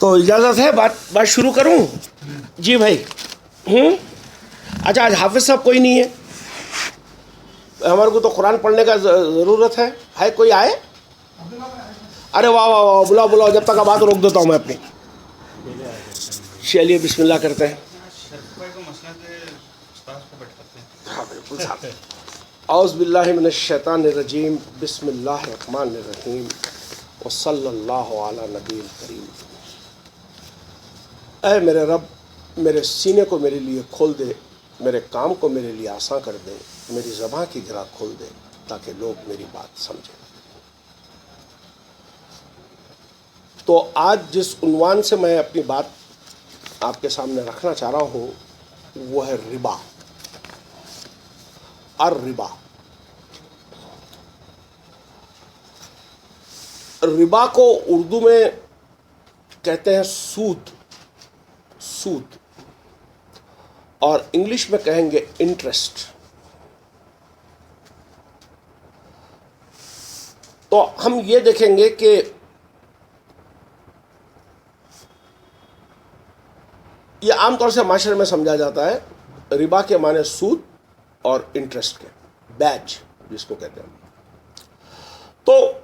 तो इजाज़त है, बात शुरू करूं? जी भाई। अच्छा, आज हाफिज़ साहब कोई नहीं है, हमारे को तो कुरान पढ़ने का ज़रूरत है कोई आए? अरे वाह वाह वाह, बुलाओ बुलाओ, जब तक का बात रोक देता हूँ मैं अपनी। चलिए बिस्मिल्लाह करते हैं। हाँ बिल्कुल साहब। औज़ बिल्लाहि मिनश शैतानिर रजीम, बिस्मिल्लाहिर रहमानिर रहीम, व सल्लल्लाहु अला नबील करीम। ऐ मेरे रब, मेरे सीने को मेरे लिए खोल दे, मेरे काम को मेरे लिए आसान कर दे, मेरी ज़बान की गिरा खोल दे ताकि लोग मेरी बात समझें। तो आज जिस उन्वान से मैं अपनी बात आपके सामने रखना चाह रहा हूँ वो है रिबा। रिबा, रिबा को उर्दू में कहते हैं सूद, सूद, और इंग्लिश में कहेंगे इंटरेस्ट। तो हम ये देखेंगे कि ये आमतौर से माशरे में समझा जाता है, रिबा के माने सूद और इंटरेस्ट के, बैज जिसको कहते हैं। तो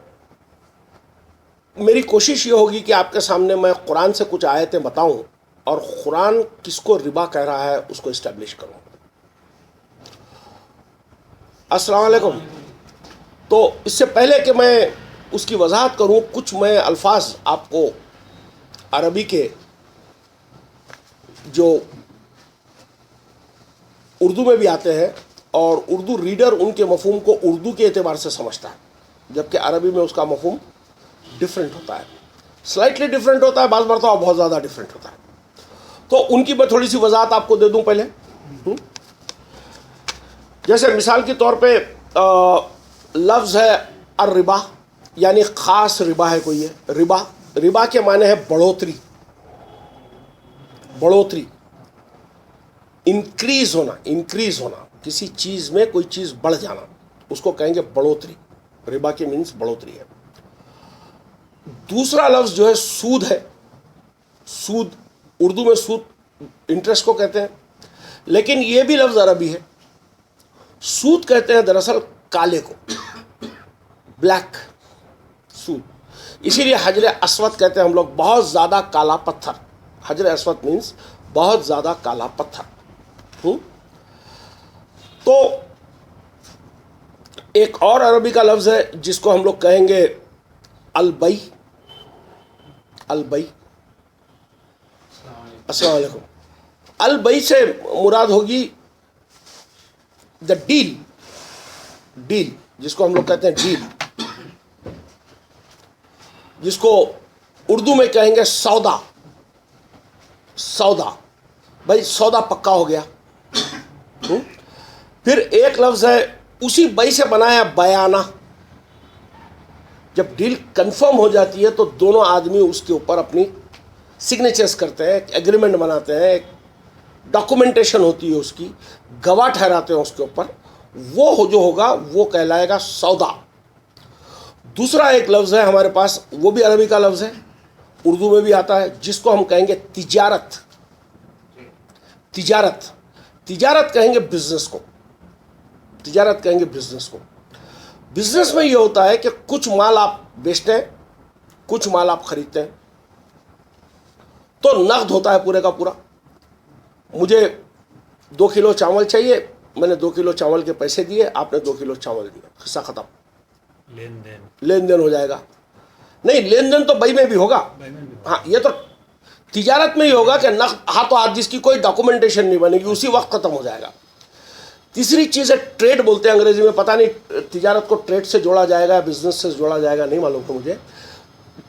मेरी कोशिश ये होगी कि आपके सामने मैं कुरान से कुछ आयतें बताऊं और कुरान किसको रिबा कह रहा है उसको इस्टेब्लिश करूं। अस्सलाम वालेकुम। तो इससे पहले कि मैं उसकी वजाहत करूं, कुछ मैं अल्फाज आपको अरबी के जो उर्दू में भी आते हैं और उर्दू रीडर उनके मफहूम को उर्दू के एतबार से समझता है, जबकि अरबी में उसका मफहूम डिफरेंट होता है, स्लाइटली डिफरेंट होता है, बाज़ मरतबा बहुत ज़्यादा डिफरेंट होता है। तो उनकी मैं थोड़ी सी वजाहत आपको दे दूं पहले। जैसे मिसाल के तौर पे लफ्ज़ है अर्रिबा, यानी ख़ास रिबा है कोई है। रिबा, रिबा के माने है बढ़ोतरी, बढ़ोतरी, इंक्रीज होना, इंक्रीज होना, किसी चीज़ में कोई चीज़ बढ़ जाना, उसको कहेंगे बढ़ोतरी। रिबा के मीन्स बढ़ोतरी है। दूसरा लफ्ज़ जो है सूद है। सूद, उर्दू में सूद इंटरेस्ट को कहते हैं, लेकिन ये भी लफ्ज़ अरबी है। सूद कहते हैं दरअसल काले को, ब्लैक सूद। इसीलिए हजर अस्वद कहते हैं हम लोग, बहुत ज़्यादा काला पत्थर। हजर अस्वद मीन्स बहुत ज़्यादा काला पत्थर। तो एक और अरबी का लफ्ज़ है जिसको हम लोग कहेंगे अलबई। अलबई, अस्सलाम वालेकुम। अलबई से मुराद होगी द डील, डील जिसको हम लोग कहते हैं डील, जिसको उर्दू में कहेंगे सौदा। सौदा, भाई सौदा पक्का हो गया। फिर एक लफ्ज़ है उसी बई से बनाया बयाना। जब डील कंफर्म हो जाती है तो दोनों आदमी उसके ऊपर अपनी सिग्नेचर्स करते हैं, एक एग्रीमेंट बनाते हैं, एक डॉक्यूमेंटेशन होती है, उसकी गवाह ठहराते हैं उसके ऊपर। वो जो होगा वो कहलाएगा सौदा। दूसरा एक लफ्ज़ है हमारे पास, वो भी अरबी का लफ्ज़ है, उर्दू में भी आता है, जिसको हम कहेंगे तिजारत। तिजारत, तिजारत कहेंगे बिजनेस को, तिजारत कहेंगे बिजनेस को। बिजनेस में ये होता है कि कुछ माल आप बेचते हैं, कुछ माल आप खरीदते हैं, तो नकद होता है पूरे का पूरा। मुझे 2 किलो चावल चाहिए, मैंने 2 किलो चावल के पैसे दिए, आपने 2 किलो चावल दिया, हिस्सा खत्म, लेन देन हो जाएगा। नहीं, लेन देन तो बई में भी होगा। हाँ, ये तो तिजारत में ही होगा कि नकद हाथों हाथ, जिसकी कोई डॉक्यूमेंटेशन नहीं बनेगी, उसी वक्त खत्म हो जाएगा। तीसरी चीज़ है ट्रेड, बोलते हैं अंग्रेजी में, पता नहीं तिजारत को ट्रेड से जोड़ा जाएगा, बिजनेस से जोड़ा जाएगा, नहीं मालूम तो मुझे।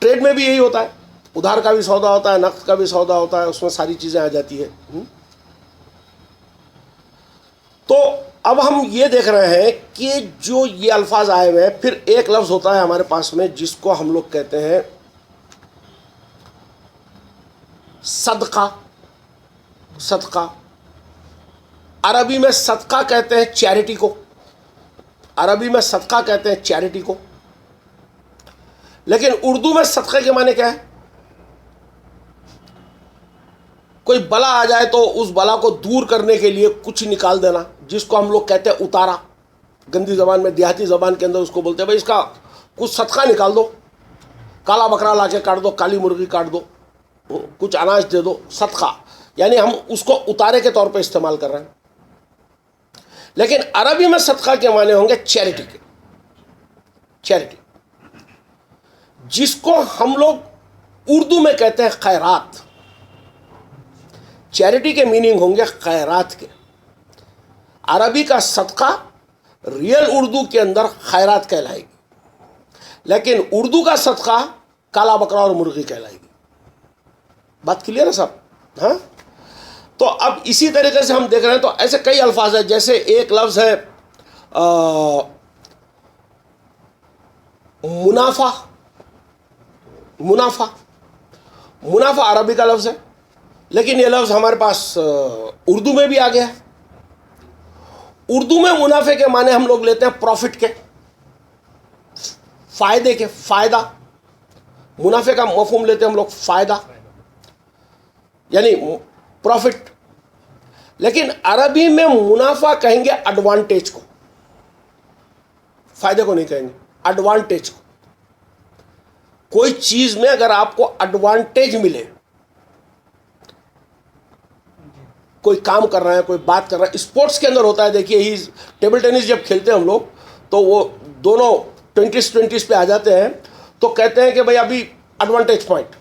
ट्रेड में भी यही होता है, उधार का भी सौदा होता है, नकद का भी सौदा होता है, उसमें सारी चीज़ें आ जाती है। तो अब हम ये देख रहे हैं कि जो ये अल्फाज आए हुए हैं, फिर एक लफ्ज़ होता है हमारे पास में जिसको हम लोग कहते हैं सदका। सदका, अरबी में सदका कहते हैं चैरिटी को, अरबी में सदका कहते हैं चैरिटी को। लेकिन उर्दू में सदक़े के माने क्या है? कोई बला आ जाए तो उस बला को दूर करने के लिए कुछ निकाल देना, जिसको हम लोग कहते हैं उतारा, गंदी ज़बान में, देहाती ज़बान के अंदर उसको बोलते हैं भाई इसका कुछ सदका निकाल दो, काला बकरा ला के काट दो, काली मुर्गी काट दो, कुछ अनाज दे दो, सदका, यानी हम उसको उतारे के तौर पे इस्तेमाल कर रहे हैं। लेकिन अरबी में सदका के माने होंगे चैरिटी के, चैरिटी, जिसको हम लोग उर्दू में कहते हैं खैरात। चैरिटी के मीनिंग होंगे खैरात के। अरबी का सदका रियल उर्दू के अंदर खैरात कहलाएगी, लेकिन उर्दू का सदका काला बकरा और मुर्गी कहलाएगी। बात क्लियर है साहब? हाँ, तो अब इसी तरीके से हम देख रहे हैं, तो ऐसे कई अल्फाज है, जैसे एक लफ्ज़ है मुनाफा। मुनाफा, मुनाफा अरबी का लफ्ज़ है, लेकिन ये लफ्ज़ हमारे पास उर्दू में भी आ गया है। उर्दू में मुनाफे के माने हम लोग लेते हैं प्रॉफिट के, फायदे के, फायदा। मुनाफे का मफहूम लेते हैं हम लोग फायदा, यानी प्रॉफिट। लेकिन अरबी में मुनाफा कहेंगे एडवांटेज को, फायदे को नहीं कहेंगे, एडवांटेज को। कोई चीज में अगर आपको एडवांटेज मिले, कोई काम कर रहा है, कोई बात कर रहा है, स्पोर्ट्स के अंदर होता है, देखिए ही टेबल टेनिस जब खेलते हैं हम लोग, तो वो दोनों 20-20 पे आ जाते हैं, तो कहते हैं कि भाई अभी एडवांटेज पॉइंट,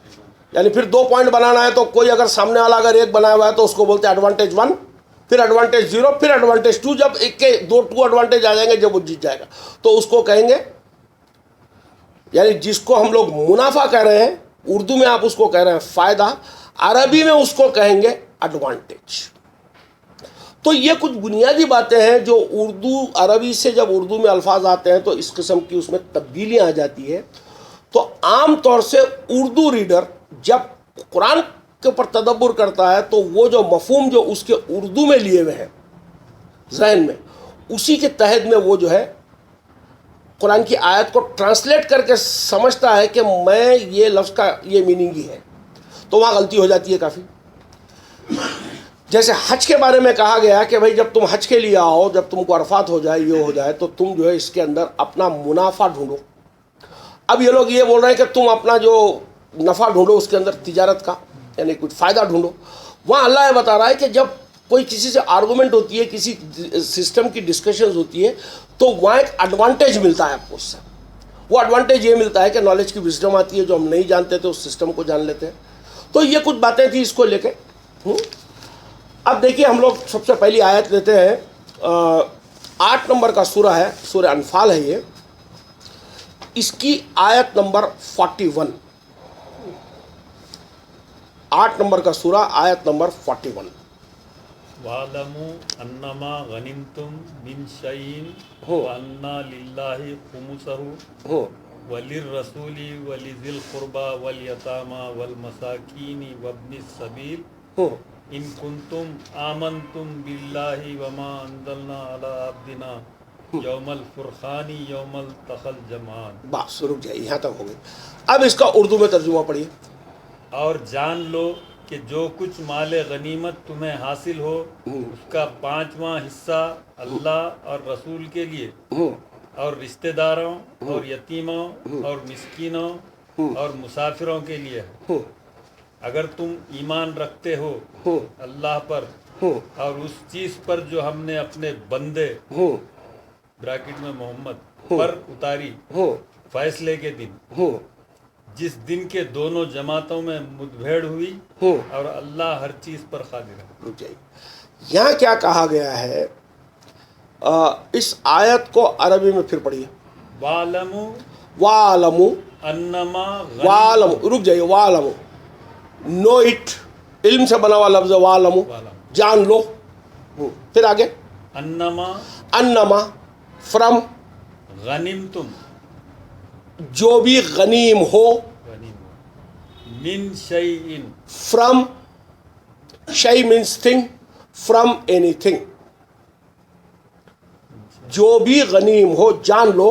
यानी फिर 2 पॉइंट बनाना है, तो कोई अगर सामने वाला अगर 1 बनाया हुआ है तो उसको बोलते हैं एडवांटेज 1, फिर एडवांटेज 0, फिर एडवांटेज 2। जब एक के 2 एडवांटेज आ जाएंगे, जब वो जीत जाएगा तो उसको कहेंगे, यानी जिसको हम लोग मुनाफा कह रहे हैं, उर्दू में आप उसको कह रहे हैं फायदा, अरबी में उसको कहेंगे एडवांटेज। तो ये कुछ बुनियादी बातें हैं जो उर्दू अरबी से जब उर्दू में अल्फाज आते हैं तो इस किस्म की उसमें तब्दीलियाँ आ जाती है। तो आम तौर से उर्दू रीडर जब कुरान के ऊपर तदब्बुर करता है तो वो जो मफहूम जो उसके उर्दू में लिए हुए हैं ज़हन में, उसी के तहत में वो जो है कुरान की आयत को ट्रांसलेट करके समझता है कि मैं ये लफ्ज़ का ये मीनिंग ही है, तो वहाँ गलती हो जाती है काफ़ी। जैसे हज के बारे में कहा गया कि भाई जब तुम हज के लिए आओ, जब तुमको अरफात हो जाए, ये हो जाए, तो तुम जो है इसके अंदर अपना मुनाफा ढूंढो। अब ये लोग ये बोल रहे हैं कि तुम अपना जो नफ़ा ढूंढो उसके अंदर तिजारत का, यानी कुछ फ़ायदा ढूंढो। वहाँ अल्लाह बता रहा है कि जब कोई किसी से आर्गूमेंट होती है, किसी सिस्टम की डिस्कशन होती है, तो वहाँ एक एडवांटेज मिलता है आपको उससे। वो एडवांटेज ये मिलता है कि नॉलेज की विजडम आती है, जो हम नहीं जानते थे उस सिस्टम को जान लेते हैं। तो ये कुछ बातें थी इसको लेके। अब देखिए हम लोग सबसे पहली आयत लेते हैं, 8 नंबर का सूरा है, सूरह अनफाल है ये, इसकी आयत नंबर 41। 8 नंबर का सूरा, आयत नंबर 41। वालमु अन्नमा गनिमतुम मिन शैइन व अन्ना लिल्लाहि खुमुसहु वलिर्रसूली वलिज़िल कुर्बा वल यतामा वल मसाकीनी वब्निस सबील इन कुंतुम आमनतुम बिल्लाहि वमा अंज़लना अला अब्दिना यौमल फुरखानी यौमल तखल जमान। बस रुक जाइए, यहाँ तक हो गई। अब इसका उर्दू में तर्जुमा पढ़िए। और जान लो कि जो कुछ माले गनीमत तुम्हें हासिल हो उसका 5वां हिस्सा अल्लाह और रसूल के लिए और रिश्तेदारों और यतीमों और मिस्कीनों और मुसाफिरों के लिए है, अगर तुम ईमान रखते हो अल्लाह पर और उस चीज़ पर जो हमने अपने बंदे ब्रैकेट में मोहम्मद पर उतारी फैसले के दिन, जिस दिन के दोनों जमातों में मुठभेड़ हुई और अल्लाह हर चीज़ पर कादिर है। रुक जाइए, यहाँ क्या कहा गया है, इस आयत को अरबी में फिर पढ़िए। वालमु वालमु अन्नमा वालमु, रुक जाइए, वालमु, नो इट, इल्म से बना हुआ लफ्ज़ है वालमु, जान लो। फिर आगे अन्नमा, अन्नमा फ्रॉम, गनिमतुम जो भी गनीम हो, मिन शैइन, फ्रॉम, शै मीन्स थिंग, फ्रॉम एनीथिंग, जो भी गनीम हो, जान लो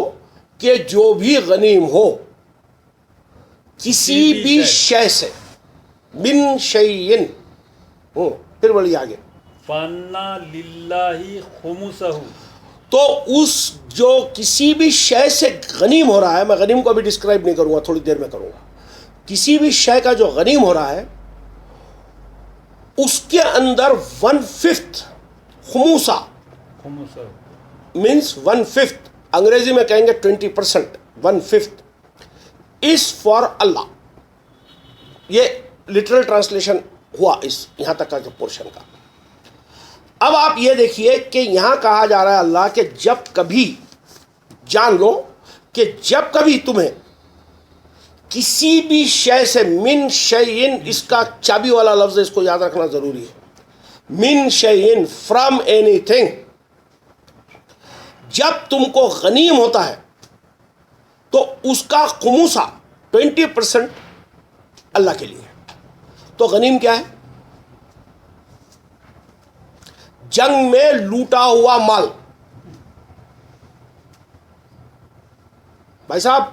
कि जो भी गनीम हो किसी भी शय से, मिन शैइन, फिर बोलिए आगे। फ़अन्ना लिल्लाहि खुमुसहु, तो उस जो किसी भी शय से गनीम हो रहा है, मैं गनीम को अभी डिस्क्राइब नहीं करूंगा, थोड़ी देर में करूंगा। किसी भी शय का जो गनीम हो रहा है उसके अंदर 1/5 खुमूसा खुमुसहु मीन्स 1/5, अंग्रेजी में कहेंगे 20%, 1/5 इज फॉर अल्लाह। ये लिटरल ट्रांसलेशन हुआ इस यहां तक का जो पोर्शन का। अब आप ये देखिए कि यहां कहा जा रहा है अल्लाह के जब कभी, जान लो कि जब कभी तुम्हें किसी भी शय से, मिन शयइन, इसका चाबी वाला लफ्ज है, इसको याद रखना जरूरी है। मिन शयइन, फ्रॉम एनीथिंग, जब तुमको गनीम होता है तो उसका खुमूसा 20% अल्लाह के लिए। तो गनीम क्या है? जंग में लूटा हुआ माल। भाई साहब,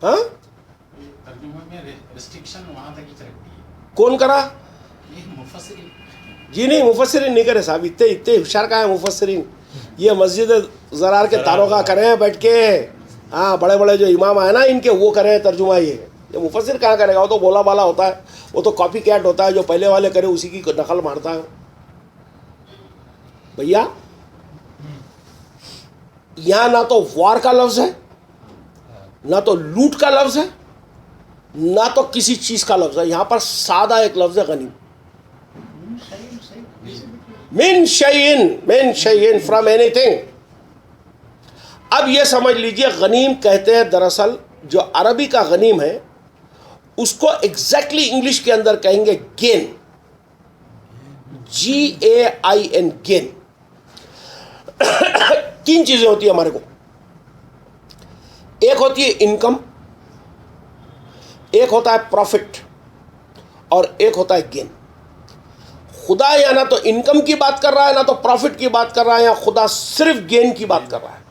हाँ, तर्जुमे में रिस्ट्रिक्शन वहां तक ही रखती है। कौन करा? ये मुफस्सिरीन। जी नहीं, मुफस्सिरीन नहीं करे साहब, इतने इतने होशियार का है मुफस्सिरीन। ये मस्जिद ज़रार के तारों का करें हैं बैठ के, हाँ, बड़े बड़े जो इमाम है ना इनके, वो करें हैं तर्जुमा। ये मुफस्सिर कहाँ करेगा? वो तो बोला बाला होता है, वो तो कॉपी कैट होता है, जो पहले वाले करे उसी की नकल मारता है। भैया यहाँ ना तो वार का लफ्ज है, ना तो लूट का लफ्ज है, ना तो किसी चीज का लफ्ज है। यहां पर सादा एक लफ्ज है गनीम। मिन शयइन, फ्रॉम एनीथिंग। अब यह समझ लीजिए, गनीम कहते हैं दरअसल, जो अरबी का गनीम है उसको एग्जैक्टली इंग्लिश के अंदर कहेंगे गेन, GAIN, गेन। तीन चीजें होती है हमारे को, एक होती है इनकम, एक होता है प्रॉफिट, और एक होता है गेन। खुदा या ना तो इनकम की बात कर रहा है, ना तो प्रॉफिट की बात कर रहा है, या खुदा सिर्फ गेन की बात कर रहा है।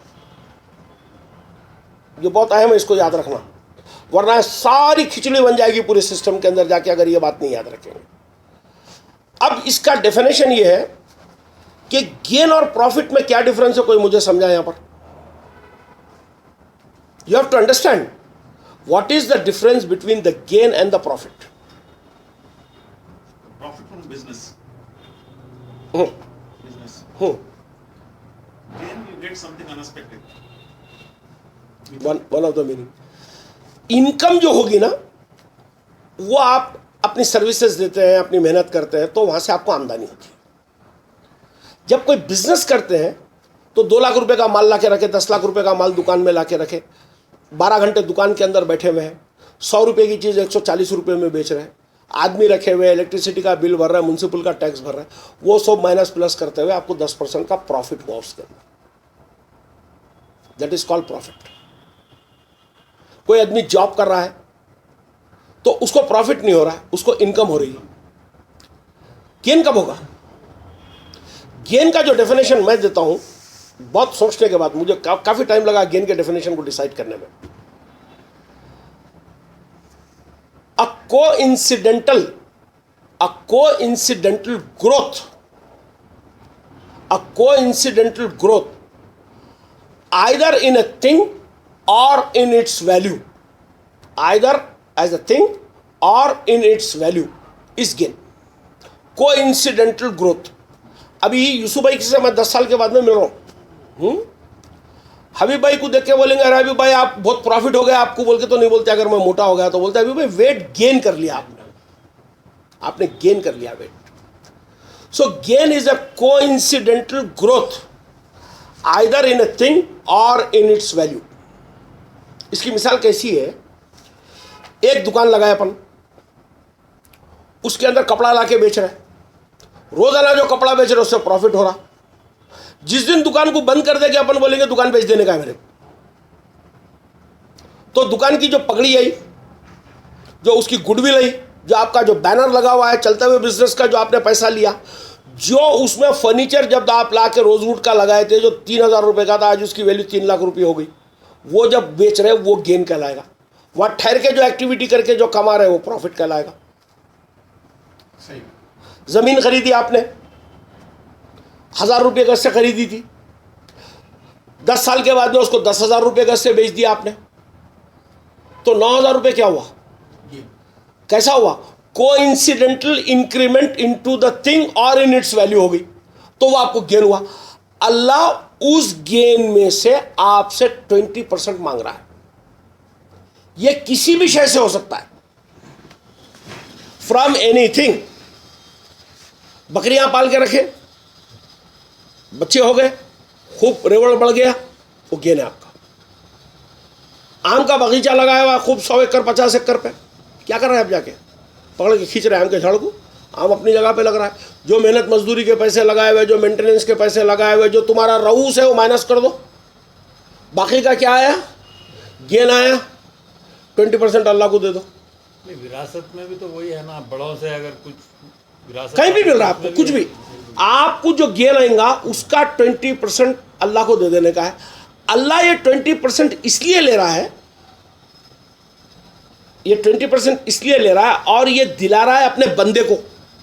ये बहुत अहम है, इसको याद रखना, वरना सारी खिचड़ी बन जाएगी पूरे सिस्टम के अंदर जाके, अगर ये बात नहीं याद रखेंगे। अब इसका डेफिनेशन ये है कि गेन और प्रॉफिट में क्या डिफरेंस है, कोई मुझे समझा यहां पर? You have to understand what is the difference between the gain and the profit. Profit from business. Hmm. Business. Hmm. Then you get something unexpected. One of the meaning. Income जो होगी ना, वो आप अपनी सर्विसेज देते हैं, अपनी मेहनत करते हैं, तो वहां से आपको आमदनी होती है। जब कोई बिजनेस करते हैं तो 2 लाख रुपए का माल ला के रखे, 10 लाख रुपए का माल दुकान में ला के रखे, 12 घंटे दुकान के अंदर बैठे हुए हैं, 100 रुपए की चीज़ 140 रुपए में बेच रहे हैं, आदमी रखे हुए, इलेक्ट्रिसिटी का बिल भर रहा है, म्यूनसिपल का टैक्स भर रहा है, वो सब माइनस प्लस करते हुए आपको 10% का प्रॉफिट हुआ उसके अंदर। That is called profit. कोई आदमी जॉब कर रहा है तो उसको प्रॉफिट नहीं हो रहा है, उसको इनकम हो रही है। गेन कब होगा? गेन का जो डेफिनेशन मैं देता हूं, बहुत सोचने के बाद, मुझे काफी टाइम लगा गेन के डेफिनेशन को डिसाइड करने में। A coincidental growth either in a thing or in its value, either as a thing or in its value is gain. Coincidental growth. अभी यूसुफ भाई से मैं 10 साल के बाद में मिल रहा हूँ, हबीब भाई को देख के बोलेंगे, अरे हबीब भाई आप बहुत प्रॉफिट हो गया आपको, बोल के तो नहीं बोलते। अगर मैं मोटा हो गया तो बोलते हबीब भाई वेट गेन कर लिया आपने गेन कर लिया weight. So gain is a coincidental growth either in a thing or in it's value. इसकी मिसाल कैसी है? एक दुकान लगाए अपन, उसके अंदर कपड़ा लाके बेच रहे हैं, रोजाना जो कपड़ा बेच रहे उससे प्रॉफिट हो रहा। जिस दिन दुकान को बंद कर देंगे अपन बोलेंगे दुकान बेच देने का है मेरे, तो दुकान की जो पगड़ी आई, जो उसकी गुडविल आई, जो आपका जो बैनर लगा हुआ है चलते हुए बिजनेस का, जो आपने पैसा लिया, जो उसमें फर्नीचर जब आप ला के रोजवुड का लगाए थे जो 3000 रुपए का था, आज उसकी वैल्यू 3 लाख रुपये हो गई, वो जब बेच रहे वो गेन कहलाएगा। वहाँ ठहर के जो एक्टिविटी करके जो कमा रहे वो प्रॉफिट कहलाएगा। सही जमीन खरीदी आपने, 1000 रुपये गज से खरीदी थी, 10 साल के बाद में उसको 10,000 रुपये गज से बेच दिया आपने, तो 9,000 रुपये क्या हुआ? ये कैसा हुआ? Coincidental increment into the thing or in it's value हो गई, तो वो आपको गेन हुआ। अल्लाह उस गेन में से आपसे 20% मांग रहा है। ये किसी भी शय से हो सकता है, फ्रॉम एनीथिंग। बकरियां पाल के रखे, बच्चे हो गए, खूब रेवड़ बढ़ गया, वो गेन है आपका। आम का बगीचा लगाया हुआ खूब 100 एकड़ 50 एकड़ पे, क्या कर रहे हैं आप? जाके पकड़ के खींच रहे हैं आम के झाड़ को, आम अपनी जगह पे लग रहा है। जो मेहनत मजदूरी के पैसे लगाए हुए, जो मेंटेनेंस के पैसे लगाए हुए, जो तुम्हारा रऊस है वो माइनस कर दो, बाकी का क्या आया? गेन आया। 20% अल्लाह को दे दो। नहीं, विरासत में भी तो वही है ना, बड़ों से अगर कुछ विरासत कहीं भी मिल रहा है आपको, कुछ भी, आपको जो गेन आएगा उसका 20% अल्लाह को दे देने का है। अल्लाह ये 20% इसलिए ले रहा है, ये 20% इसलिए ले रहा है और ये दिला रहा है अपने बंदे को,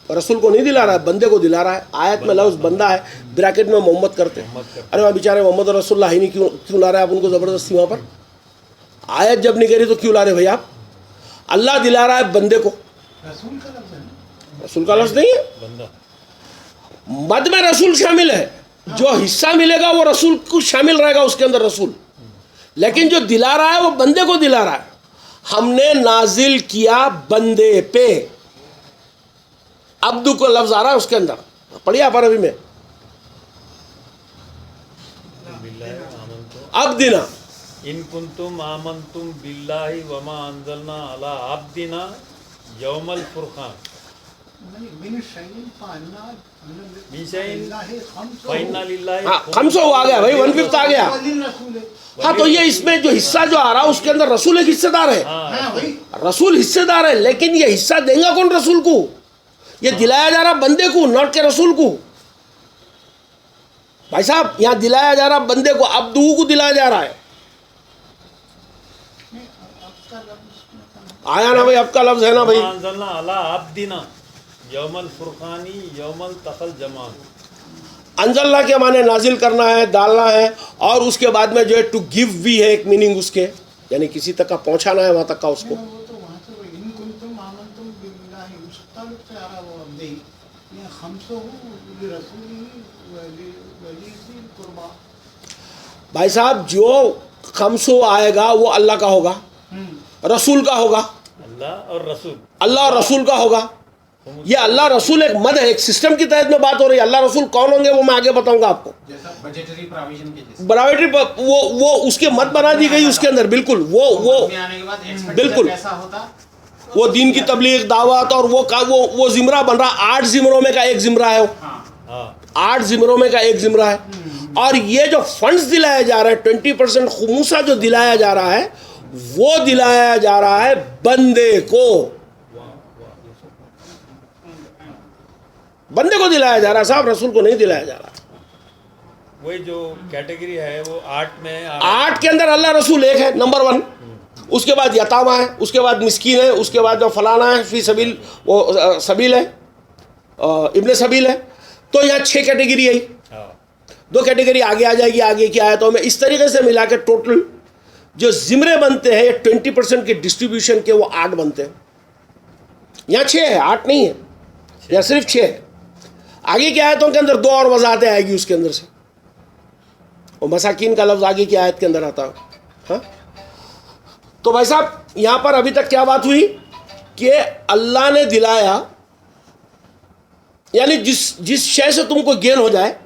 रसूल को नहीं दिला रहा है, बंदे को दिला रहा है। आयत में लफ्ज़ बंदा है, ब्रैकेट में मोहम्मद करते हैं। अरे वहाँ बेचारे मोहम्मद रसूलुल्लाह ही नहीं, क्यों ला रहे हैं आप उनको ज़बरदस्ती वहाँ पर? आयत जब नहीं करी तो क्यों ला रहे भाई आप? अल्लाह दिला रहा है बंदे को, रसूल का लफ्ज़ है ना? रसूल का लफ्ज़ नहीं है। बंदा मद में रसूल शामिल है, जो हिस्सा मिलेगा वो रसूल को शामिल रहेगा उसके अंदर रसूल, लेकिन जो दिला रहा है वो बंदे को दिला रहा है। हमने नाजिल किया बंदे पे, अब्दू को लफ्ज आ रहा है उसके अंदर, पढ़िए आप अरबी में, अब्दिना इन कुंतुम आमंतुम बिल्लाहि वमा अंजलना अला अब्दिना यौमल फुरकान मिन शैइन फअन्ना मिन शैइन लिल्लाहि खम्सुहु फइन्ना लिल्लाहि हाँ, 500 आ गया भाई, 1/5 आ गया। वलिल रसूल है। हाँ, तो ये इसमें जो हिस्सा जो आ रहा है उसके अंदर रसूल एक हिस्सेदार है, हाँ वही रसूल हिस्सेदार है, लेकिन ये हिस्सा देगा कौन? रसूल को। ये दिलाया जा रहा बंदे को, नॉट के रसूल को। भाई साहब यहाँ दिलाया जा रहा बंदे को, अब्दू को दिलाया जा रहा है। आया ना भाई, अब का लफ्ज है ना भाई। वमा अंजलना अला अब्दिना यौमल फुरकानी यौमल तखल जमान। अंजल्ला के माने नाजिल करना है, डालना है, और उसके बाद में जो है टू गिव भी है एक मीनिंग उसके, यानी किसी तक का पहुंचाना है वहां तक का उसको। वो तो वहाँ से वो इन कुंतुम आमंतुम बिल्लाहि उस ताल्लुक से आ रहा वो अब्दी ये खम्सुहु लिरसूलिही वलीज़िल कुर्बा। भाई साहब जो खमसो आएगा वो अल्लाह का होगा, रसूल का होगा, अल्लाह और रसूल, अल्लाह और रसूल का होगा। ये अल्लाह रसूल एक मद है, एक सिस्टम की तहत में बात हो रही है। अल्लाह रसूल कौन होंगे वो मैं आगे बताऊंगा आपको। जैसा बजटरी प्रोविजन के जैसे बराबरी वो उसके मत बना दी गई उसके अंदर, बिल्कुल वो में आने के बाद एक्सपेंडिचर बिल्कुल। कैसा होता वो दीन की तबलीग दावत और वो जिमरा बन रहा, 8 जिमरों में का एक जिमरा है वो, हाँ 8 जिमरों में का एक जिमरा है। और ये जो फंड्स दिलाया जा रहा है 20% खुमूसा जो दिलाया जा रहा है, वो दिलाया जा रहा है बंदे को, बंदे को दिलाया जा रहा है साहब, रसूल को नहीं दिलाया जा रहा। वही जो कैटेगरी है वो 8 में 8 के अंदर अल्लाह रसूल एक है, नंबर 1। उसके बाद यतामा है, उसके बाद मिस्कीन है, उसके बाद जो फलाना है फी सबील, वो सबील है, इब्ने सबील है। तो यहाँ 6 कैटेगरी है, 2 कैटेगरी आगे आ जाएगी, आगे क्या है। तो हमें इस तरीके से मिला के टोटल जो जिमरे बनते हैं 20% के डिस्ट्रीब्यूशन के, वो 8 बनते हैं। यहाँ 6 है, 8 नहीं है, यहाँ सिर्फ 6 है। आगे की आयतों के अंदर 2 और वजाहतें आएगी उसके अंदर से, और मसाकिन का लफ्ज़ आगे की आयत के अंदर आता है। हाँ, तो भाई साहब यहाँ पर अभी तक क्या बात हुई कि अल्लाह ने दिलाया, यानी जिस शय से तुमको गेन हो जाए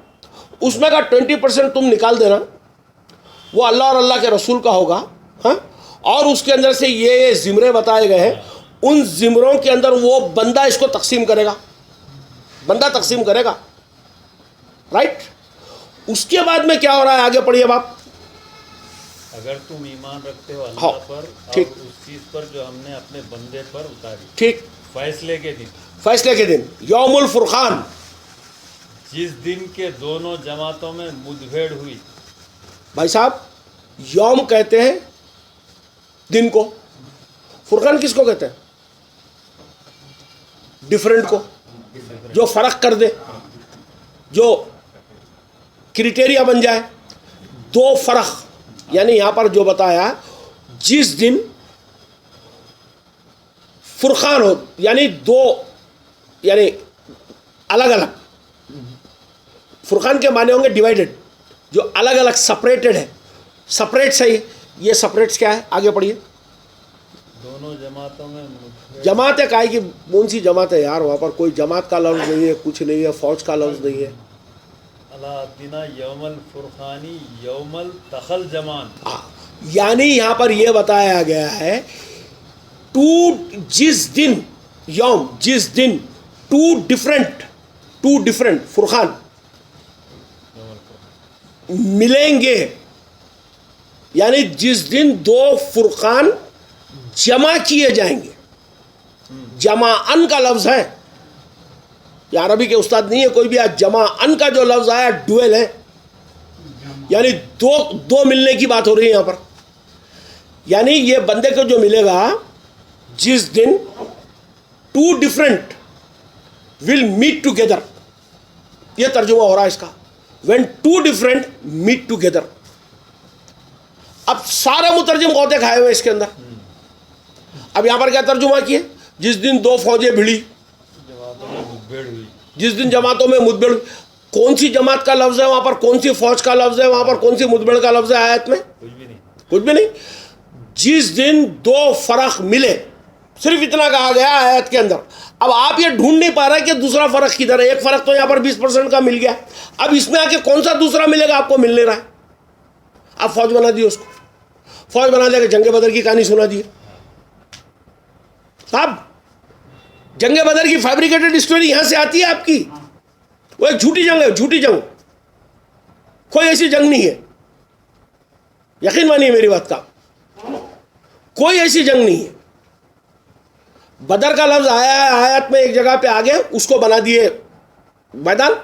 उसमें का 20% तुम निकाल देना, वो अल्लाह और अल्लाह के रसूल का होगा। हाँ, और उसके अंदर से ये जिमरे बताए गए हैं, उन जिमरों के अंदर वो बंदा इसको तकसीम करेगा, बंदा तकसीम करेगा, राइट। उसके बाद में क्या हो रहा है, आगे पढ़िए बाप। अगर तुम ईमान रखते हो हाँ, अल्लाह पर ठीक। और उस चीज़ पर जो हमने अपने बंदे पर उतारी, ठीक, फैसले के दिन, फैसले के दिन, यौमुल फुरकान, जिस दिन के दोनों जमातों में मुठभेड़ हुई। भाई साहब यौम कहते हैं दिन को, फुरकान किसको कहते हैं? डिफरेंट को। जो फ़र्क कर दे, जो क्रिटेरिया बन जाए। दो फ़र्क यानी यहाँ पर जो बताया, जिस दिन फुरकान हो यानी दो यानी अलग अलग, फुरकान के माने होंगे डिवाइडेड, जो अलग अलग सेपरेटेड है। सेपरेट सही, ये सेपरेट्स क्या है, आगे पढ़िए। दोनों जमातों में मुठभेड़। जमात है, काहे की कौन सी जमात है यार, वहाँ पर कोई जमात का लफ्ज़ नहीं है, कुछ नहीं है, फौज का लफ्ज़ नहीं है। अलादीना यौमल फुरखानी यौमल तखल जमान। यानी यहाँ पर यह बताया गया है जिस दिन यौम, जिस दिन टू डिफरेंट फुरखान मिलेंगे, यानी जिस दिन दो फुरकान जमा किए जाएंगे। जमाअन का लफ्ज़ है, ये अरबी के उस्ताद नहीं है कोई भी, आज जमाअन का जो लफ्ज़ आया डुएल है, यानी दो मिलने की बात हो रही है यहाँ पर। यानी ये बंदे को जो मिलेगा जिस दिन two different will meet together, ये तर्जुमा हो रहा है इसका, when two different meet together. अब सारे मुतरजिम गौते खाए हुए इसके अंदर। अब यहां पर क्या तर्जुमा किए, जिस दिन दो फौजें भिड़ी, जमातों में मुठभेड़ हुई। जिस दिन जमातों में मुठभेड़। कौन सी जमात का लफ्ज़ है वहां पर, कौन सी फौज का लफ्ज़ है वहां पर, कौन सी मुठभेड़ का लफ्ज़ है आयत में? कुछ भी नहीं। जिस दिन दो फर्क मिले, सिर्फ इतना कहा गया आयत के अंदर। अब आप ये ढूंढ नहीं पा रहे कि दूसरा फर्क किधर है। एक फर्क तो यहाँ पर 20% का मिल गया, अब इसमें आके कौन सा दूसरा मिलेगा आपको मिल नहीं रहा है। आप फौज बना दिए उसको, फौज बना दिया कि जंगे बदर की कहानी सुना दी साहब। जंगे बदर की फैब्रिकेटेड स्टोरी यहां से आती है आपकी, वो एक झूठी जंग है, झूठी जंग, कोई ऐसी जंग नहीं है, यकीन मानिए मेरी बात का, कोई ऐसी जंग नहीं है। बदर का लफ्ज आया है आयत में एक जगह पे आगे, उसको बना दिए मैदान।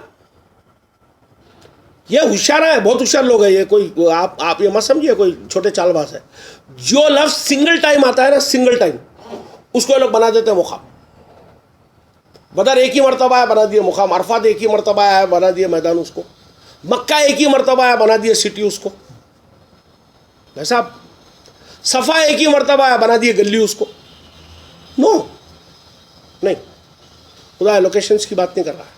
ये होशियार है, बहुत होशियार लोग है ये, कोई आप ये मत समझिए कोई छोटे चालबाज है। जो लफ्ज सिंगल टाइम आता है ना, सिंगल टाइम, उसको लोग बना देते हैं मुकाम। बदर एक ही मरतबा है, बना दिए मुकाम। अरफात एक ही मरतबा है, बना दिए मैदान उसको। मक्का एक ही मरतबा है, बना दिए सिटी उसको। ऐसा सफ़ा एक ही मरतबा है, बना दिए गली उसको। नो नहीं, खुदा लोकेशंस की बात नहीं कर रहा है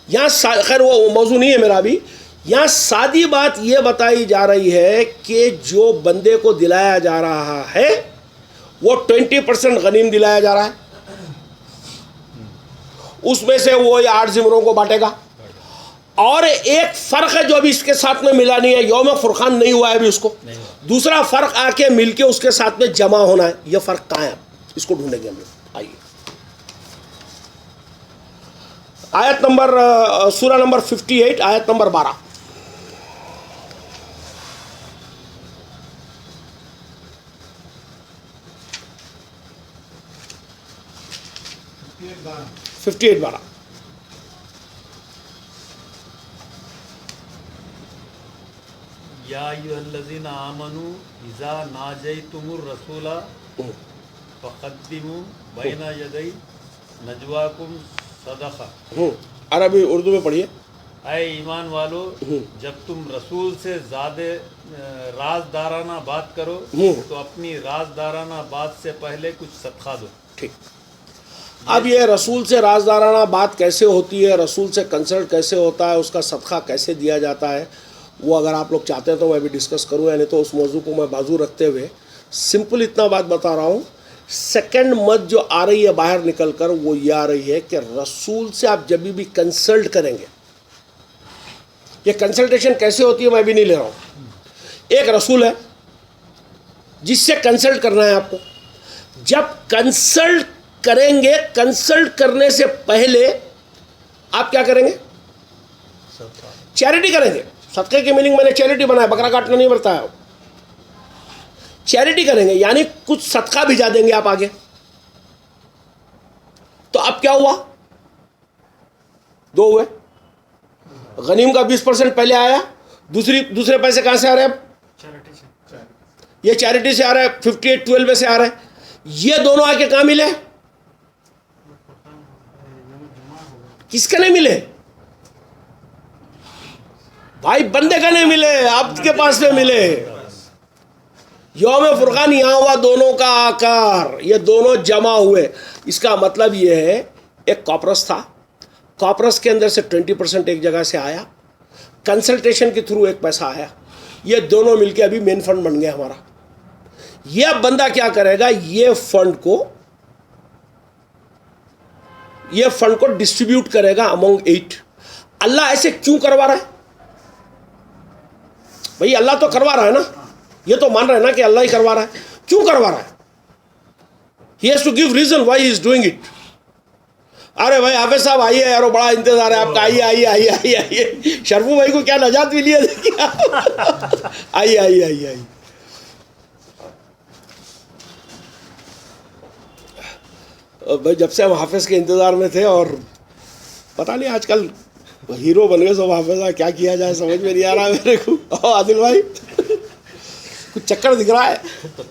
यहाँ। खैर वो मौजू नहीं है मेरा अभी। यहाँ सादी बात ये बताई जा रही है कि जो बंदे को दिलाया जा रहा है वो 20% गनीम दिलाया जा रहा है, उसमें से वो 8 ज़िमरों को बांटेगा। और एक फ़र्क है जो अभी इसके साथ में मिला नहीं है, यौम फुरकान नहीं हुआ है अभी उसको, दूसरा फ़र्क आके मिलके उसके साथ में जमा होना है। यह फ़र्क कहाँ है, इसको ढूंढेंगे हम लोग। आइए आयत नंबर, सूरा नंबर 58, आयत नंबर 12। एक बार 58-12। या अय्युहल्लज़ीना आमनू इज़ा नाजयतुमुर रसूला फ़क़द्दिमू बैना यदै नजवाकुम सदक़ा। अरबी उर्दू में पढ़िए। ऐ ईमान वालो, जब तुम रसूल से ज़्यादा राजदाराना बात करो तो अपनी राजदाराना बात से पहले कुछ सदका दो। ठीक। अब ये रसूल से राजदाराना बात कैसे होती है, रसूल से कंसल्ट कैसे होता है, उसका सदका कैसे दिया जाता है, वो अगर आप लोग चाहते हैं तो मैं भी डिस्कस करूँ, यानी तो उस मौजू को मैं बाजू रखते हुए सिंपल इतना बात बता रहा हूँ। सेकंड मत जो आ रही है बाहर निकल कर, वो ये आ रही है कि रसूल से आप जब भी कंसल्ट करेंगे, ये कंसल्टेशन कैसे होती है मैं भी नहीं ले रहा हूँ। एक रसूल है जिससे कंसल्ट करना है आपको। जब कंसल्ट करेंगे, कंसल्ट करने से पहले आप क्या करेंगे? चैरिटी करेंगे। सदक़े की मीनिंग मैंने चैरिटी बनाया, बकरा काटना नहीं बताया। चैरिटी करेंगे यानी कुछ सदका भिजा देंगे आप आगे। तो अब क्या हुआ? 2 हुए। गनीम का 20% पहले आया, दूसरे पैसे कहां से आ रहे हैं? ये चैरिटी से आ रहा है, 58-12 में से आ रहा है। ये दोनों आके कहां मिले? किसके नहीं मिले भाई? बंदे का नहीं मिले, आपके पास नहीं मिले। यौम फुरकान यहाँ हुआ दोनों का आकार, ये दोनों जमा हुए। इसका मतलब ये है, एक कॉपरस था, कॉपरस के अंदर से 20% एक जगह से आया, कंसल्टेशन के थ्रू एक पैसा आया, ये दोनों मिलके अभी मेन फंड बन गया हमारा। ये अब बंदा क्या करेगा, ये फंड को डिस्ट्रीब्यूट करेगा अमंग 8। अल्लाह ऐसे क्यों करवा रहा है भाई? अल्लाह तो करवा रहा है ना, ये तो मान रहे हैं ना कि अल्लाह ही करवा रहा है। क्यों करवा रहा है? He has to give reason why he is doing it. अरे भाई हाफिज साहब आइए यार, बड़ा इंतजार है आपका, आइए आइए आइए आइए आइए। शरफू भाई को क्या नजात मिली है देखिए। आइए आइए आइए आइए। भाई जब से हम हाफिज के इंतजार में थे, और पता नहीं आजकल हीरो बन गए सब हाफिज, क्या किया जाए समझ में नहीं आ रहा मेरे को। आदिल भाई कुछ चक्कर दिख रहा है।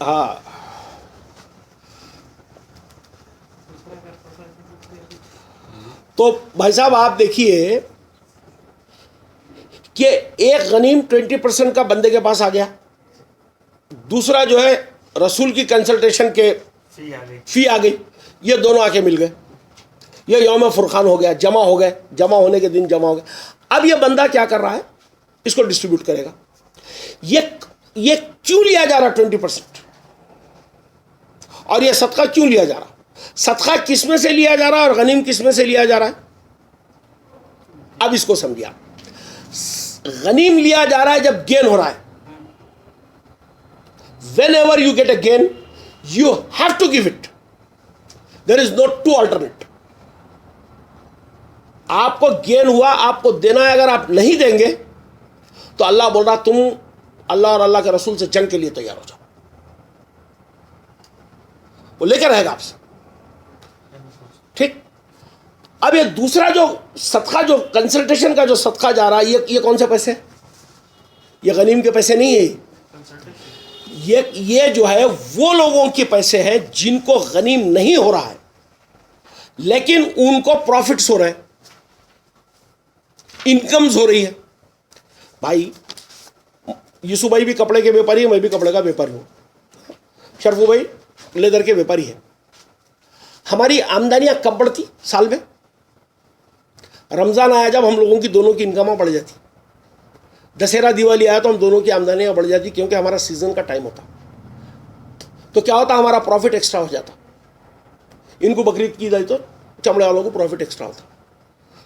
हाँ, तो भाई साहब आप देखिए कि एक गनीम 20% का बंदे के पास आ गया, दूसरा जो है रसूल की कंसल्टेशन के फी आ गई, ये दोनों आके मिल गए, ये यौम फुरकान हो गया, जमा हो गए, जमा होने के दिन जमा हो गए। अब ये बंदा क्या कर रहा है, इसको डिस्ट्रीब्यूट करेगा। ये क्यों लिया जा रहा 20%, और ये सदका क्यों लिया जा रहा? सदका किस में से लिया जा रहा है और गनीम किस में से लिया जा रहा है? अब इसको समझिए आप। गनीम लिया जा रहा है जब गेन हो रहा है। Whenever you get a gain, you have to give it. There is no two alternate. आपको गेन हुआ, आपको देना है। अगर आप नहीं देंगे तो अल्लाह बोल रहा तुम अल्लाह और अल्लाह के रसूल से जंग के लिए तैयार हो जाओ। वो लेकर रहेगा आपसे, ठीक। अब ये दूसरा जो सदका, जो कंसल्टेशन का जो सदका जा रहा है, ये कौन से पैसे? ये गनीम के पैसे नहीं है। ये जो है वो लोगों के पैसे हैं जिनको गनीम नहीं हो रहा है, लेकिन उनको प्रॉफिट्स हो रहे हैं, इनकम्स हो रही है। भाई यूसुफ भाई भी कपड़े के व्यापारी है, मैं भी कपड़े का व्यापारी हूँ, शरफू भाई लेदर के व्यापारी है। हमारी आमदनियाँ कब बढ़ती साल में? रमज़ान आया जब हम लोगों की दोनों की इनकम बढ़ जाती, दशहरा दिवाली आया तो हम दोनों की आमदनियाँ बढ़ जाती, क्योंकि हमारा सीज़न का टाइम होता। तो क्या होता, हमारा प्रॉफिट एक्स्ट्रा हो जाता। इनको बकरीद की जाए तो चमड़े वालों को प्रॉफिट एक्स्ट्रा होता।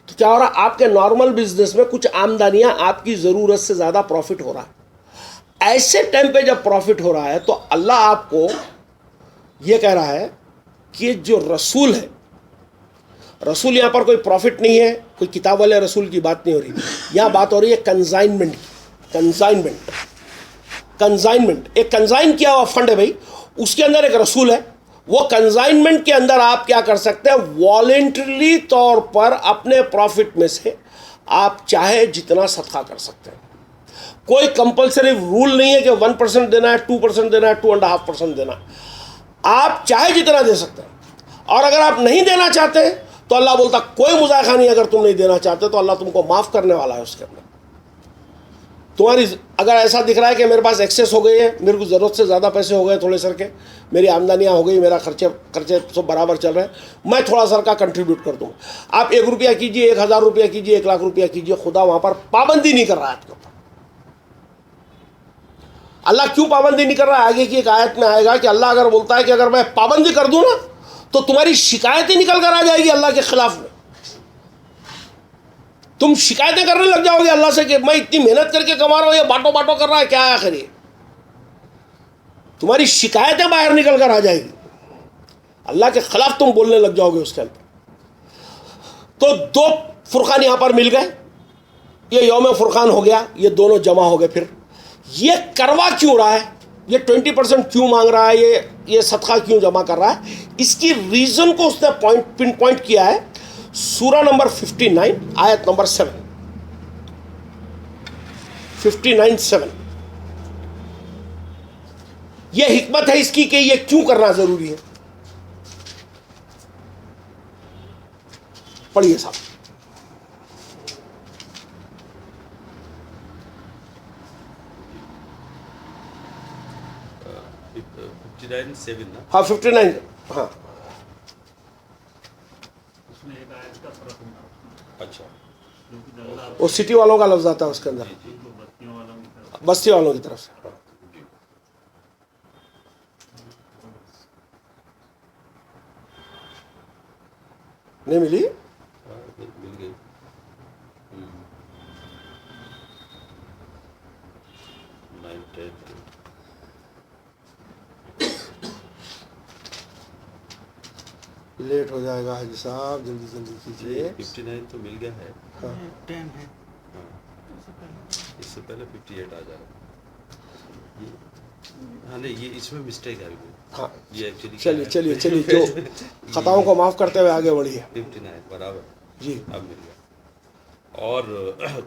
तो क्या हो रहा, आपके नॉर्मल बिजनेस में कुछ आमदनियाँ आपकी ज़रूरत से ज़्यादा प्रॉफिट हो रहा है। ऐसे टाइम पे जब प्रॉफिट हो रहा है तो अल्लाह आपको ये कह रहा है कि जो रसूल है, रसूल यहाँ पर कोई प्रॉफिट नहीं है, कोई किताब वाले रसूल की बात नहीं हो रही, यहाँ बात हो रही है कंसाइनमेंट की। कंसाइनमेंट एक कंसाइन किया हुआ फंड है भाई, उसके अंदर एक रसूल है। वो कंसाइनमेंट के अंदर आप क्या कर सकते हैं, वॉलेंटरली तौर पर अपने प्रॉफिट में से आप चाहे जितना सदका कर सकते हैं। कोई कंपलसरी रूल नहीं है कि 1% देना है, 2% देना है, 2.5% देना है। आप चाहे जितना दे सकते हैं। और अगर आप नहीं देना चाहते तो अल्लाह बोलता कोई मुजायखा नहीं, अगर तुम नहीं देना चाहते तो अल्लाह तुमको माफ़ करने वाला है उसके अंदर। तुम्हारी अगर ऐसा दिख रहा है कि मेरे पास एक्सेस हो गई है, मेरे को ज़रूरत से ज़्यादा पैसे हो गए थोड़े सर के, मेरी आमदनियाँ हो गई, मेरा खर्चे सब बराबर चल रहे हैं, मैं थोड़ा सर का कंट्रीब्यूट कर दूँगा। आप 1 रुपया कीजिए, 1000 रुपया कीजिए, 1 लाख रुपया कीजिए, खुदा वहाँ पर पाबंदी नहीं कर रहा है आपके ऊपर। अल्लाह क्यों पाबंदी नहीं कर रहा है? आगे की एक आयत में आएगा कि अल्लाह अगर बोलता है कि अगर मैं पाबंदी कर दूँ ना तो तुम्हारी शिकायतें निकल कर आ जाएगी अल्लाह के खिलाफ में। तुम शिकायतें करने लग जाओगे अल्लाह से कि मैं इतनी मेहनत करके कमा रहा हूँ, ये बाटो बाटो कर रहा है, क्या है आखिर ये? तुम्हारी शिकायतें बाहर निकल कर आ जाएगी, अल्लाह के खिलाफ तुम बोलने लग जाओगे उसके अंदर। तो 2 फुरकान यहाँ पर मिल गए, ये यौम फुरकान हो गया, ये दोनों जमा हो गए। फिर ये करवा क्यों रहा है, ये 20% क्यों मांग रहा है, ये सदका क्यों जमा कर रहा है? इसकी रीजन को उसने पिन पॉइंट किया है सूरा नंबर 59 आयत नंबर 7, 59:7। यह हिकमत है इसकी कि यह क्यों करना जरूरी है। पढ़िए साहब। 59:7 ना? हाँ 59, हाँ उसमें एक आयत का फर्क होगा, अच्छा क्योंकि अल्लाह वो सिटी वालों का लफ्ज़ आता है उसके अंदर, जो बस्तियों वालों की तरफ बस्ती वालों की तरफ से। नहीं मिली? हाँ, मिल गई। 9, 10 लेट हो जाएगा हाजी साहब, जल्दी जल्दी कीजिए। 59 तो मिल गया है। हाँ 10 है हाँ, इससे पहले 58 आ जाएगा ये। हाँ नहीं, ये इसमें मिस्टेक है अभी। हाँ ये एक्चुअली चलिए चलिए चलिए, जो खताओं को माफ़ करते हुए आगे बढ़िए 59 बराबर जी। अब मिल गया। और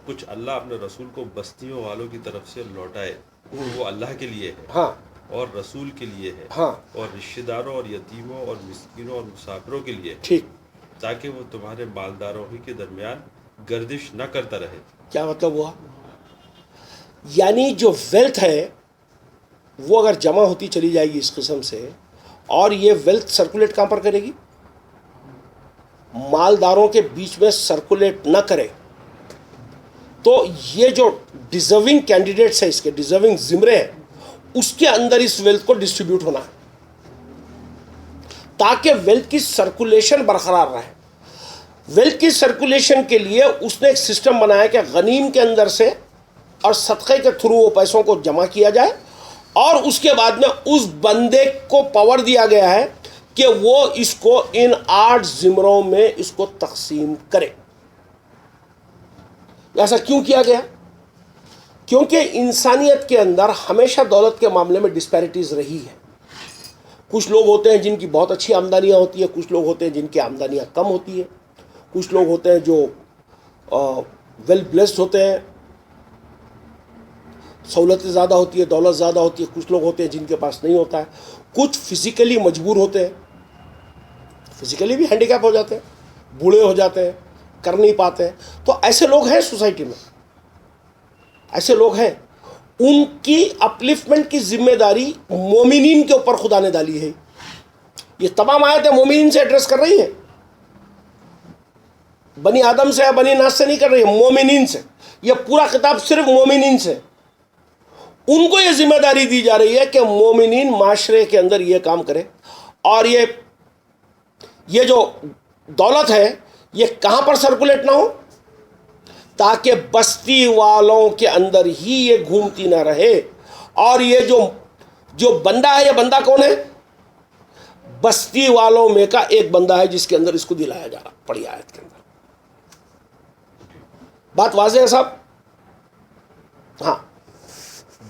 कुछ अल्लाह अपने रसूल को बस्तियों वालों की तरफ से लौटाए, वो अल्लाह के लिए है हाँ और रसूल के लिए है हाँ और रिश्तेदारों और यतीमों और मिस्किनों और मुसाफिरों के लिए है, ठीक। ताकि वो तुम्हारे मालदारों ही के दरमियान गर्दिश न करता रहे। क्या मतलब हुआ? यानी जो वेल्थ है वो अगर जमा होती चली जाएगी इस किस्म से, और ये वेल्थ सर्कुलेट कहाँ पर करेगी? मालदारों के बीच में सर्कुलेट न करे, तो ये जो डिजर्विंग कैंडिडेट्स है, इसके डिजर्विंग जिम्रे हैं, उसके अंदर इस वेल्थ को डिस्ट्रीब्यूट होना है, ताकि वेल्थ की सर्कुलेशन बरकरार रहे। वेल्थ की सर्कुलेशन के लिए उसने एक सिस्टम बनाया कि गनीम के अंदर से और सदक़े के थ्रू वो पैसों को जमा किया जाए, और उसके बाद में उस बंदे को पावर दिया गया है कि वो इसको इन 8 जिम्रों में इसको तकसीम करे। ऐसा क्यों किया गया? क्योंकि इंसानियत के अंदर हमेशा दौलत के मामले में डिस्पैरिटीज रही है। कुछ लोग होते हैं जिनकी बहुत अच्छी आमदनियाँ होती है, कुछ लोग होते हैं जिनकी आमदनियाँ कम होती है, कुछ लोग होते हैं जो वेल ब्लेस्ड होते हैं, सहूलतें ज़्यादा होती है, दौलत ज़्यादा होती है, कुछ लोग होते हैं जिनके पास नहीं होता है, कुछ फिज़िकली मजबूर होते हैं, फिज़िकली भी हैंडीकैप हो जाते हैं, बूढ़े हो जाते हैं, कर नहीं पाते हैं। तो ऐसे लोग हैं सोसाइटी में, ऐसे लोग हैं, उनकी अपलिफ्टमेंट की जिम्मेदारी मोमिनीन के ऊपर खुदा ने डाली है। ये तमाम आयतें मोमिनीन से एड्रेस कर रही है, बनी आदम से या बनी नास से नहीं कर रही है, मोमिनीन से। यह पूरा किताब सिर्फ मोमिनीन से, उनको ये जिम्मेदारी दी जा रही है कि मोमिनीन माशरे के अंदर ये काम करे। और ये जो दौलत है ये कहाँ पर सर्कुलेट ना हो, ताकि बस्ती वालों के अंदर ही ये घूमती ना रहे। और ये जो बंदा है, ये बंदा कौन है? बस्ती वालों में का एक बंदा है जिसके अंदर इसको दिलाया जा रहा। पढ़ी आयत के अंदर बात वाज़ेह है साहब? हाँ,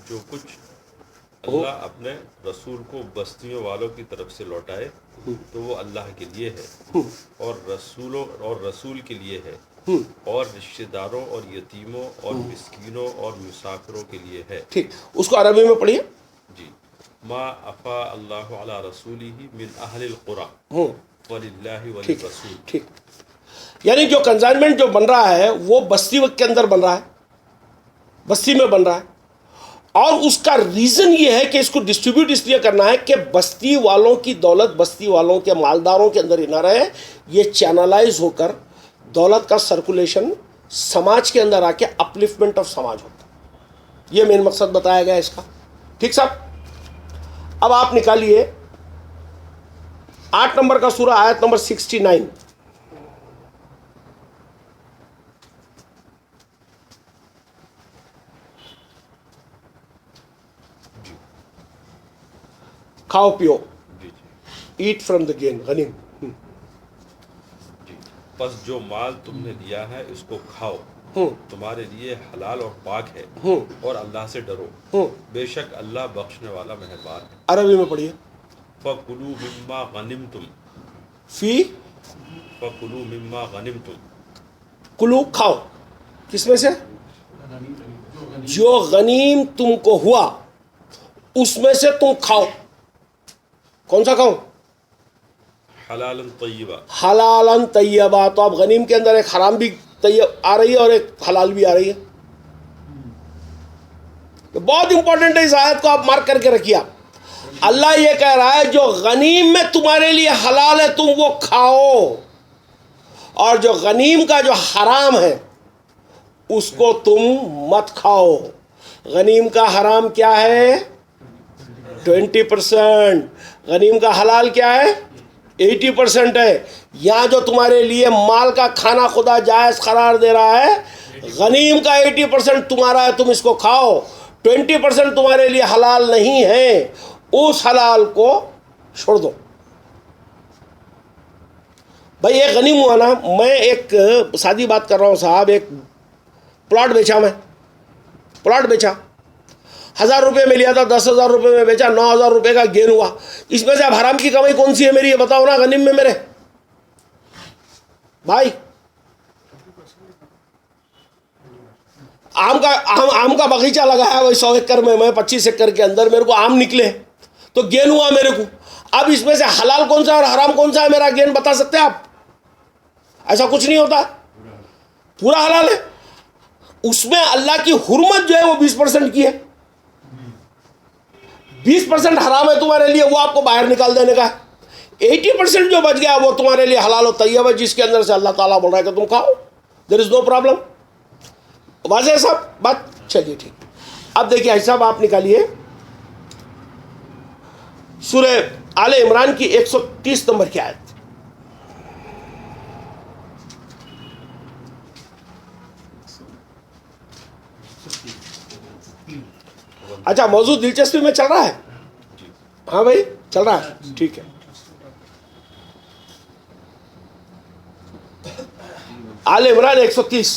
जो कुछ अल्लाह अपने रसूल को बस्तियों वालों की तरफ से लौटाए, तो वो अल्लाह के लिए है और रसूल के लिए है और रिश्तेदारों और यतीमों और मिस्कीनों और मुसाफिरों के लिए है। ठीक, उसको अरबी में पढ़िए जी। मा अफ़ा अल्लाहु अला रसूलिही मिन अहलिल कुरा वलिल्लाहि वलिर रसूल। ठीक, यानी जो कंसाइनमेंट जो बन रहा है वो बस्ती के अंदर बन रहा है, बस्ती में बन रहा है, और उसका रीज़न ये है कि इसको डिस्ट्रीब्यूट इसलिए करना है कि बस्ती वालों की दौलत बस्ती वालों के मालदारों के अंदर ही ना रहे, ये चैनलाइज होकर दौलत का सर्कुलेशन समाज के अंदर आके अपलिफ्टमेंट ऑफ समाज होता। ये मेन मकसद बताया गया इसका। ठीक साहब, अब आप निकालिए 8 नंबर का सूरा, आयत नंबर 69। खाओ पियो, जी जी ईट फ्रॉम द गेन गनीम। जी। बस जो माल तुमने लिया है इसको खाओ, तुम्हारे लिए हलाल और पाक है, और अल्लाह से डरो, बेशक अल्लाह बख्शने वाला मेहरबान है। अरबी में पढ़िए। फ़कुलू मिम्मा गनिमतुम, फ़कुलू मिम्मा गनिमतुम, कुलू खाओ, किसमें से? जो गनीम तुमको हुआ उसमें से तुम खाओ। कौन सा खाओ? हलालन तय्यबा। हलालन तय्यबा। तो अब गनीम के अंदर एक हराम भी तय्यब आ रही है और एक हलाल भी आ रही है। तो बहुत इंपॉर्टेंट है, इस आयत को आप मार्क करके रखिए। आप अल्लाह ये कह रहा है जो गनीम में तुम्हारे लिए हलाल है तुम वो खाओ, और जो गनीम का जो हराम है उसको तुम मत खाओ। गनीम का हराम क्या है? 20%। गनीम का हलाल क्या है? 80% है। यहाँ जो तुम्हारे लिए माल का खाना खुदा जायज़ करार दे रहा है, गनीम का 80% तुम्हारा है, तुम इसको खाओ। 20% तुम्हारे लिए हलाल नहीं है, उस हलाल को छोड़ दो। भाई ये गनीम हुआ ना, मैं एक सादी बात कर रहा हूँ साहब, एक प्लॉट बेचा, मैं प्लॉट बेचा, 1000 रुपये में लिया था, 10,000 रुपये में बेचा, 9,000 रुपये का गेन हुआ। इसमें से अब हराम की कमाई कौन सी है मेरी, ये बताओ ना गनीम में मेरे भाई। आम का बगीचा लगाया भाई 100 एकड़ में, मैं 25 एकड़ के अंदर, मेरे को आम निकले तो गेन हुआ मेरे को। अब इसमें से हलाल कौन सा और हराम कौन सा है मेरा गेन बता सकते हैं आप? ऐसा कुछ नहीं होता, पूरा हलाल है। उसमें अल्लाह की हुर्मत जो है वो 20% की है, 20% हराम है तुम्हारे लिए, वो आपको बाहर निकाल देने का है। 80% जो बच गया वो तुम्हारे लिए हलाल और तैयब है, जिसके अंदर से अल्लाह ताला बोल रहा है कि तुम खाओ, देयर इज नो प्रॉब्लम। वाज़ेह साहब बात? चलिए ठीक। अब देखिए भाई साहब, आप निकालिए सूरह आले इमरान की 130 नंबर की आयत। अच्छा, मौजूद दिलचस्पी में चल रहा है? हाँ भाई चल रहा है, ठीक है। आले इमरान 130।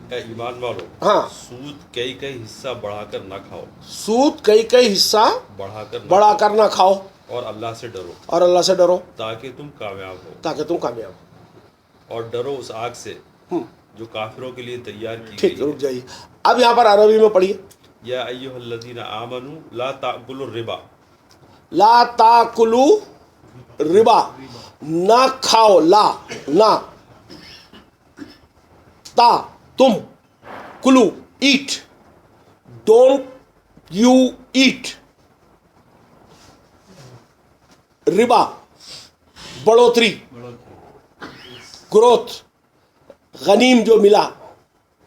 ईमान वालो, हाँ, सूद कई हिस्सा बढ़ाकर ना खाओ, सूद कई हिस्सा बढ़ाकर ना खाओ, और अल्लाह से डरो, और अल्लाह से डरो ताकि तुम कामयाब हो, ताकि तुम कामयाब हो, और डरो उस आग से जो काफिरों के लिए तैयार की ठीक। गई रुक जाइए, अब यहाँ पर अरबी में पढ़िए। या अय्युहल्लज़ीना आमनू ला ताकुलु रिबा, ला ताकुलू रिबा, ना खाओ, ला ना, ता तुम, कुलू ईट, डोंट यू ईट, रिबा बढ़ोतरी, ग्रोथ, गनीम जो मिला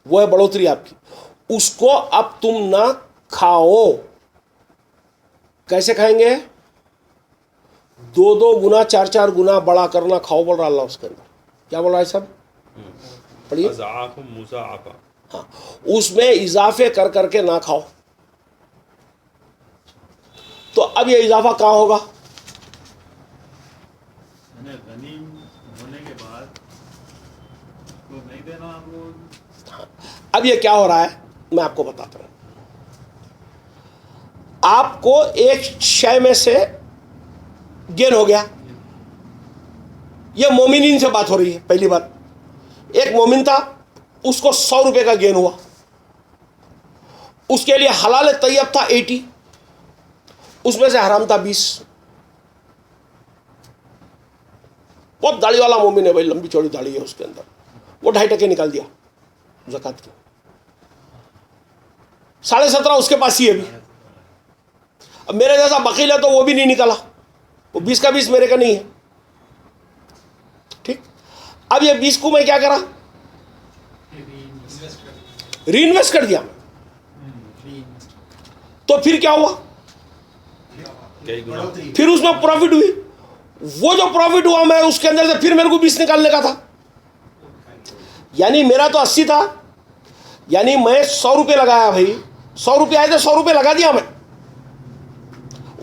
वो है बढ़ोतरी आपकी, उसको अब तुम ना खाओ। कैसे खाएंगे? 2-2 गुना 4-4 गुना बड़ा करना खाओ बोल रहा अल्लाह उसके अंदर। क्या बोल रहा है सब? पढ़िए। अज़आफ़ुम मुज़ाअफ़ा, हाँ, उसमें इजाफे कर करके ना खाओ। तो अब ये इजाफा कहाँ होगा? गनीम होने के बाद उसको नहीं देना आपको। हाँ, अब ये क्या हो रहा है मैं आपको बताता हूं। आपको एक शय में से गेन हो गया, ये मोमिनीन से बात हो रही है। पहली बात, एक मोमिन था, उसको 100 रुपए का गेन हुआ, उसके लिए हलाल तैयब था 80, उसमें से हराम था 20। बहुत दाढ़ी वाला मोमिन है भाई, लंबी चौड़ी दाढ़ी है उसके अंदर, वो 2.5% निकाल दिया ज़कात की। 17.5 उसके पास ही है अभी। अब मेरे जैसा बकील है तो वो भी नहीं निकाला, वो 20 का 20 मेरे का नहीं है, ठीक। अब ये 20 को मैं क्या करा? रीइन्वेस्ट कर दिया। तो फिर क्या हुआ? फिर उसमें प्रॉफिट हुई। वो जो प्रॉफिट हुआ मैं उसके अंदर से फिर मेरे को 20 निकालने का था, यानी मेरा तो 80 था, यानी मैं 100 रुपये लगाया भाई, 100 रुपये आए थे, 100 रुपये लगा दिया मैं,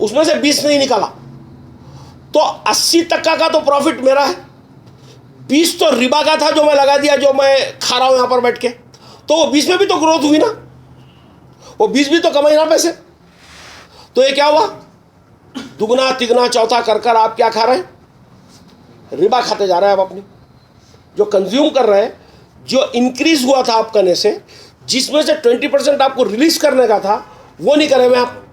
उसमें से 20 नहीं निकाला, तो 80% का तो प्रॉफिट मेरा है, 20 तो रिबा का था जो मैं लगा दिया, जो मैं खा रहा हूं यहां पर बैठ के। तो वो 20 में भी तो ग्रोथ हुई ना, वो 20 भी तो कमाई ना पैसे। तो ये क्या हुआ? दुगना तिगना चौथा कर कर आप क्या खा रहे हैं? रिबा खाते जा रहे हैं आप अपनी। जो कंज्यूम कर रहे हैं, जो इंक्रीज हुआ था आप करने से, जिसमें से 20% आपको रिलीज करने का था, वो नहीं करे हुए आप,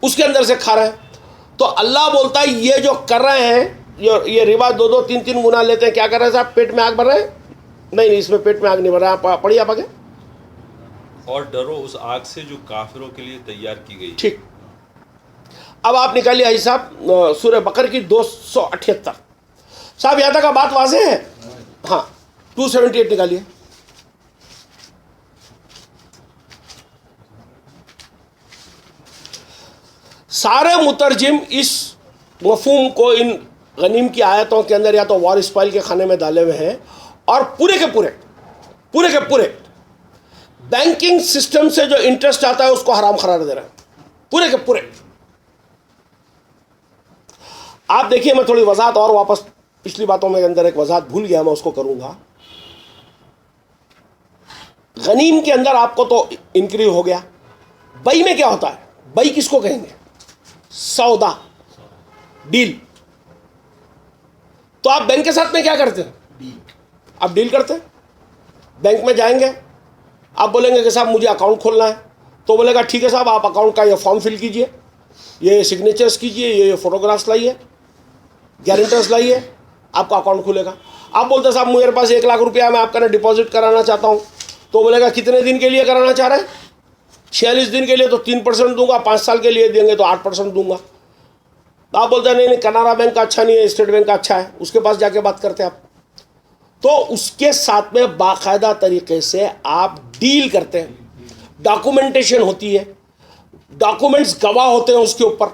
उसके अंदर से खा रहे हैं। तो अल्लाह बोलता है ये जो कर रहे हैं, ये रिबा 2-2 3-3 गुना लेते हैं, क्या कर रहे हैं साहब? पेट में आग भर रहे हैं? नहीं, इसमें पेट में आग नहीं भर रहा है। पढ़िए आप आगे। और डरो उस आग से जो काफिरों के लिए तैयार की गई। ठीक, अब आप निकालिए आई साहब सूरह बकर की 278। साहब यहाँ तक बात वाज़ेह है? हाँ, 278 निकालिए। सारे मुतरजिम इस मफहूम को इन गनीम की आयतों के अंदर या तो वॉर स्पाइल के खाने में डाले हुए हैं, और पूरे के पूरे बैंकिंग सिस्टम से जो इंटरेस्ट आता है उसको हराम करार दे रहे हैं, पूरे के पूरे। आप देखिए, मैं थोड़ी वजाहत और वापस पिछली बातों में अंदर एक वजाहत भूल गया, मैं उसको करूंगा। गनीम के अंदर आपको तो इंक्रीज हो गया। बई में क्या होता है? बई किसको कहेंगे? सौदा, डील। तो आप बैंक के साथ में क्या करते हैं? आप डील करते हैं। बैंक में जाएंगे, आप बोलेंगे कि साहब मुझे अकाउंट खोलना है, तो बोलेगा ठीक है साहब, आप अकाउंट का ये फॉर्म फिल कीजिए, ये सिग्नेचर्स कीजिए, ये फोटोग्राफ्स लाइए, गारंटर्स लाइए, आपका अकाउंट खुलेगा। आप बोलते हैं साहब मेरे पास 1 लाख रुपया मैं आपका डिपॉजिट कराना चाहता हूँ, तो बोलेगा कितने दिन के लिए कराना चाह रहे हैं? 46 दिन के लिए तो 3% दूंगा, 5 साल के लिए देंगे तो 8% दूंगा। तो आप बोलते हैं नहीं, कनारा बैंक का अच्छा नहीं है, स्टेट बैंक का अच्छा है, उसके पास जाके बात करते हैं आप। तो उसके साथ में बाकायदा तरीके से आप डील करते हैं, डॉक्यूमेंटेशन होती है, डॉक्यूमेंट्स गवाह होते हैं उसके ऊपर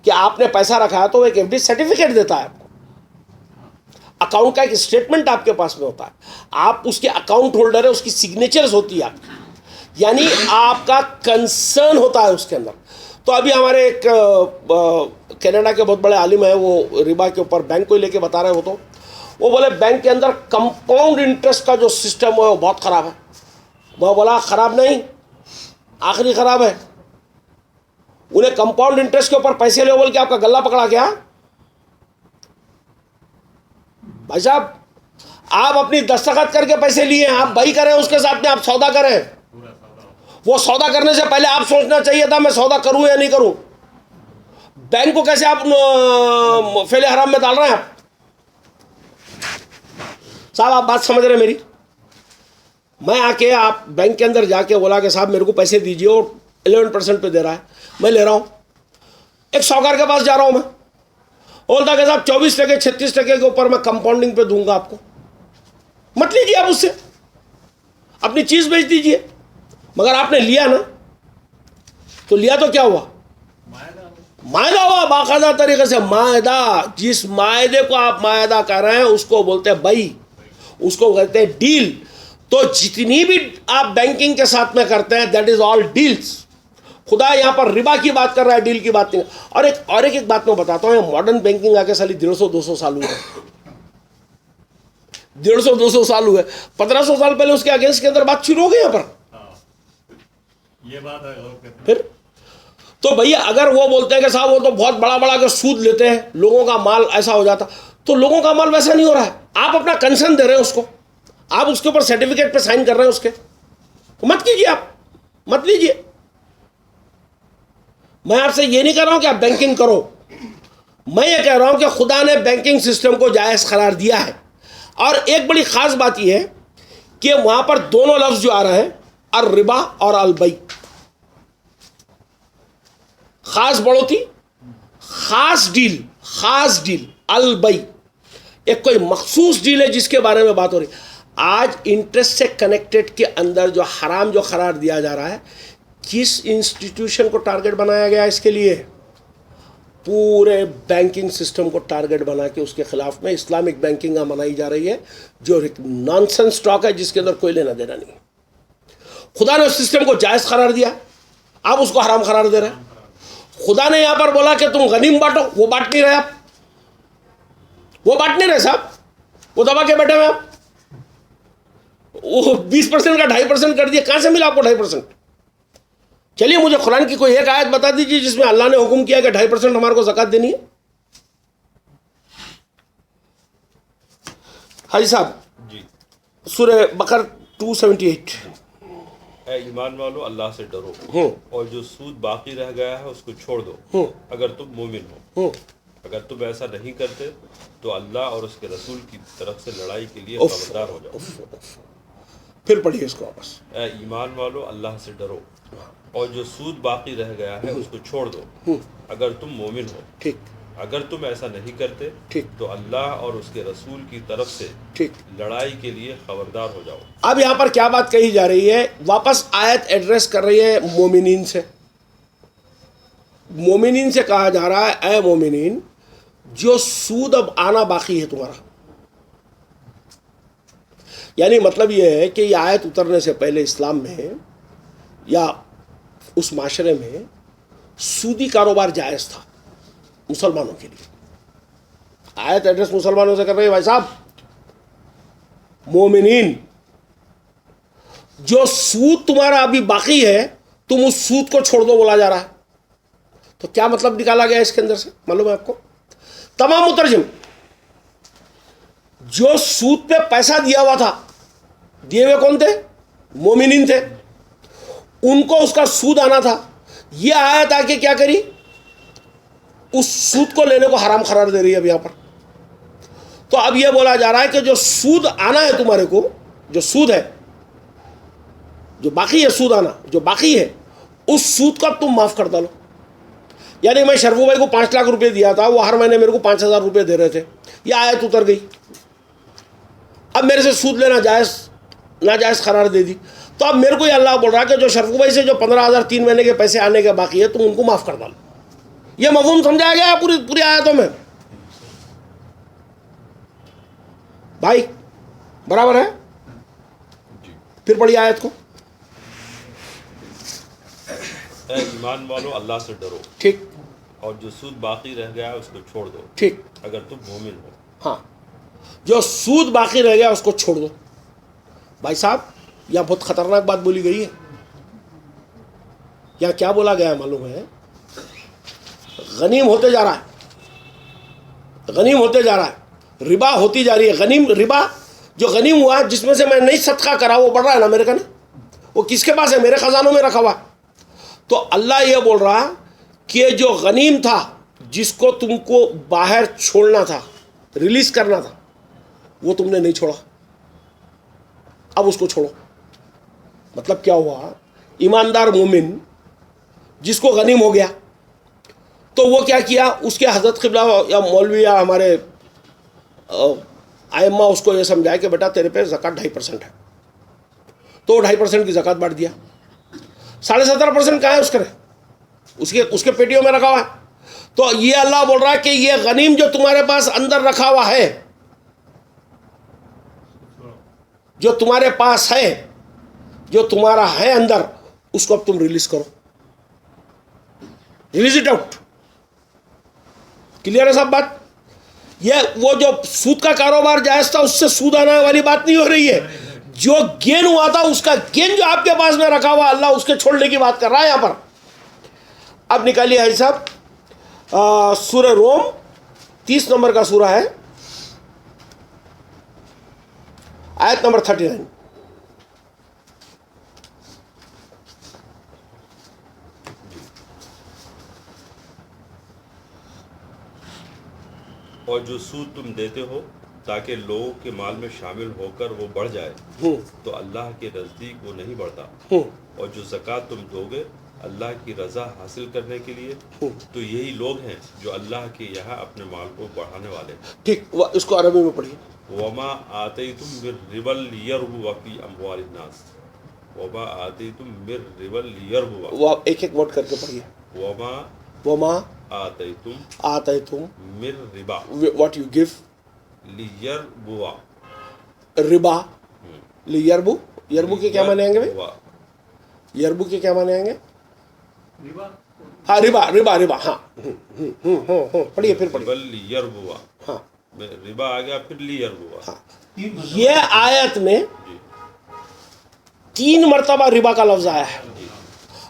कि आपने पैसा रखा है, तो एक एफडी सर्टिफिकेट देता है आपको, अकाउंट का एक स्टेटमेंट आपके पास में होता है, आप उसके अकाउंट होल्डर है, उसकी सिग्नेचर्स होती है आपकी, यानी आपका कंसर्न होता है उसके अंदर। तो अभी हमारे एक कनाडा के बहुत बड़े आलिम है, वो रिबा के ऊपर बैंक को लेके बता रहे हो, तो वो बोले बैंक के अंदर कंपाउंड इंटरेस्ट का जो सिस्टम है वो बहुत ख़राब है। मैं बोला ख़राब नहीं, आखिरी ख़राब है। उन्हें कंपाउंड इंटरेस्ट के ऊपर पैसे ले बोल के आपका गला पकड़ा क्या? भाई साहब, आप अपनी दस्तखत करके पैसे लिए हैं, आप बही करें, उसके साथ में आप सौदा करें। वो सौदा करने से पहले आप सोचना चाहिए था मैं सौदा करूं या नहीं करूं। बैंक को कैसे आप फेले हराम में डाल रहे हैं आप? साहब आप बात समझ रहे हैं मेरी? मैं आके आप बैंक के अंदर जाके बोला कि साहब मेरे को पैसे दीजिए, और 11% पे दे रहा है, मैं ले रहा हूं। एक साहूकार के पास जा रहा हूं मैं, बोलता कि साहब 24% 36% के ऊपर मैं कंपाउंडिंग पे दूंगा आपको, मत लीजिए आप उससे, अपनी चीज बेच दीजिए। मगर आपने लिया ना, तो लिया तो क्या हुआ? मायदा हुआ, बाकायदा तरीके से मायदा। जिस मायदे को आप मायदा कर रहे हैं उसको बोलते हैं बई, उसको कहते हैं डील। तो जितनी भी आप बैंकिंग के साथ में करते हैं दैट इज ऑल डील्स। खुदा यहाँ पर रिबा की बात कर रहा है, डील की बात नहीं। और एक बात मैं बताता हूँ, मॉडर्न बैंकिंग आके साली 150-200 साल हुए, 150-200 साल हुए। 1500 साल पहले उसके अगेंस्ट के अंदर बात शुरू हो गई यहाँ पर। ये बात है। फिर तो भैया अगर वो बोलते हैं कि साहब वो तो बहुत बड़ा बड़ा के सूद लेते हैं, लोगों का माल ऐसा हो जाता, तो लोगों का माल वैसा नहीं हो रहा है। आप अपना कंसर्न दे रहे हैं उसको, आप उसके ऊपर सर्टिफिकेट पे साइन कर रहे हैं उसके, तो मत कीजिए, आप मत लीजिए। मैं आपसे ये नहीं कह रहा हूं कि आप बैंकिंग करो, मैं ये कह रहा हूं कि खुदा ने बैंकिंग सिस्टम को जायज़ करार दिया है। और एक बड़ी खास बात यह है कि वहां पर दोनों लफ्ज जो आ रहे हैं, अर रिबा और अल बई, खास बढ़ोती, खास डील, अल बई एक कोई मखसूस डील है जिसके बारे में बात हो रही। आज इंटरेस्ट से कनेक्टेड के अंदर जो हराम जो करार दिया जा रहा है, किस इंस्टीट्यूशन को टारगेट बनाया गया इसके लिए? पूरे बैंकिंग सिस्टम को टारगेट बना के उसके खिलाफ में इस्लामिक बैंकिंग मनाई जा रही है, जो नॉनसेंस स्टॉक है जिसके अंदर कोई लेना देना नहीं। खुदा ने उस सिस्टम को जायज़ करार दिया, आप उसको हराम करार दे रहे हैं। खुदा ने यहां पर बोला कि तुम गनीम बांटो, वो बांट नहीं रहे आप, वो बांट नहीं रहे साहब, वो दबा के बैठे हुए आप। वो 20% का 2.5% कर दिया, कहां से मिला आपको 2.5%? चलिए मुझे कुरान की कोई एक आयत बता दीजिए जिसमें अल्लाह ने हुक्म किया कि 2.5% हमारे को ज़कात देनी है। हाजी साहब जी, सूरह बकर 278। ऐ ईमान वालो अल्लाह से डरो और जो सूद बाकी रह गया है उसको छोड़ दो अगर तुम मोमिन हो। अगर तुम ऐसा नहीं करते तो अल्लाह और उसके रसूल की तरफ से लड़ाई के लिए खबरदार हो जाओ। फिर पढ़िए इसको वापस। ए ईमान वालो अल्लाह से डरो और जो सूद बाकी रह गया है उसको छोड़ दो अगर तुम मोमिन हो। ठीक अगर तुम ऐसा नहीं करते ठीक तो अल्लाह और उसके रसूल की तरफ से ठीक। लड़ाई के लिए खबरदार हो जाओ। अब यहाँ पर क्या बात कही जा रही है? वापस आयत एड्रेस कर रही है मोमिनीन से। मोमिनीन से कहा जा रहा है, ऐ मोमिनीन, जो सूद अब आना बाकी है तुम्हारा। यानी मतलब यह है कि यह आयत उतरने से पहले इस्लाम में या उस माशरे में सूदी कारोबार जायज़ था मुसलमानों के लिए। आयत एड्रेस मुसलमानों से कर रहे हैं, भाई साहब मोमिनीन, जो सूद तुम्हारा अभी बाकी है तुम उस सूद को छोड़ दो बोला जा रहा है। तो क्या मतलब निकाला गया इसके अंदर से मालूम है आपको? तमाम मुतरजिम, जो सूद पे पैसा दिया हुआ था, दिए हुए कौन थे? मोमिनीन थे। उनको उसका सूद आना था। यह आयत आके क्या करी? उस सूद को लेने को हराम करार दे रही है अब यहां पर। तो अब यह बोला जा रहा है कि जो सूद आना है तुम्हारे को, जो सूद है, जो बाकी है, सूद आना जो बाकी है, उस सूद को अब तुम माफ कर डालो। यानी मैं शरफू भाई को 5 लाख रुपए दिया था, वो हर महीने मेरे को 5,000 रुपये दे रहे थे, यह आयत उतर गई। अब मेरे से सूद लेना जायज़ नाजायज़ करार दे दी। तो अब मेरे को ये अल्लाह बोल रहा है कि जो शरफू भाई से जो 15,000 3 महीने के पैसे आने के बाकी है तुम उनको माफ़ कर डालो। ये मफ़हूम समझाया गया है पूरी आयतों में भाई, बराबर है? फिर पढ़िए आयत को। ए ईमान वालो अल्लाह से डरो ठीक। और जो सूद बाकी रह गया है उसको छोड़ दो ठीक। अगर तुम मोमिन हो। हाँ, जो सूद बाकी रह गया उसको छोड़ दो। भाई साहब, यह बहुत खतरनाक बात बोली गई है। यहाँ क्या बोला गया है मालूम है? गनीम होते जा रहा है, गनीम होते जा रहा है, रिबा होती जा रही है। गनीम रिबा जो गनीम हुआ जिसमें से मैं नहीं सदका करा वो बढ़ रहा है ना मेरे का, ना वो किसके पास है? मेरे खजानों में रखा हुआ। तो अल्लाह ये बोल रहा कि जो गनीम था जिसको तुमको बाहर छोड़ना था, रिलीज करना था, वो तुमने नहीं छोड़ा, अब उसको छोड़ो। मतलब क्या हुआ? ईमानदार मोमिन जिसको गनीम हो गया तो वो क्या किया? उसके हज़रत क़िबला या मौलवी या हमारे आइम्मा उसको ये समझाए कि बेटा तेरे पे ज़कात 2.5% है, तो 2.5% की ज़कात बांट दिया। 17.5% कहाँ है उसके पेटियों में रखा हुआ है। तो ये अल्लाह बोल रहा है कि ये गनीम जो तुम्हारे पास अंदर रखा हुआ है, जो तुम्हारे पास है, जो तुम्हारा है अंदर, उसको अब तुम रिलीज करो, रिलीज इट आउट। क्लियर है सब बात? ये वो जो सूद का कारोबार जायज था उससे सूद आने वाली बात नहीं हो रही है। जो गेन हुआ था उसका गेन जो आपके पास में रखा हुआ, अल्लाह उसके छोड़ने की बात कर रहा है यहां पर। अब निकालिए भाई साहब, सूरह रोम 30 नंबर का सूरा है, आयत नंबर 39। और जो सूद तुम देते हो ताकि लोगों के माल में शामिल होकर वो बढ़ जाए, तो अल्लाह के नज़दीक वो नहीं बढ़ता। और जो ज़कात तुम दोगे अल्लाह की रज़ा हासिल करने के लिए, तो यही लोग हैं जो अल्लाह के यहाँ अपने माल को बढ़ाने वाले हैं। ठीक, इसको अरबी में पढ़िए। वमा आतैतुम मिर रिबल लियरबु फी अमवालिन नास, वमा आतैतुम मिर रिबल लियरबु, वो आप एक एक वर्ड करके पढ़िए। वमा आतैतुम मिर रिबा, व्हाट यू गिव, लियरबुआ, रिबा, लियरबु, यरबु के क्या माने आएंगे भाई? यरबु के क्या माने आएंगे? हाँ, रिबा, रिबा, रिबा, हाँ। पढ़िए, फिर पढ़िए। लियरबुआ, हाँ, रिबा आ गया, फिर लियरबुआ। हाँ, ये आयत में 3 मरतबा रिबा का लफ्ज आया है,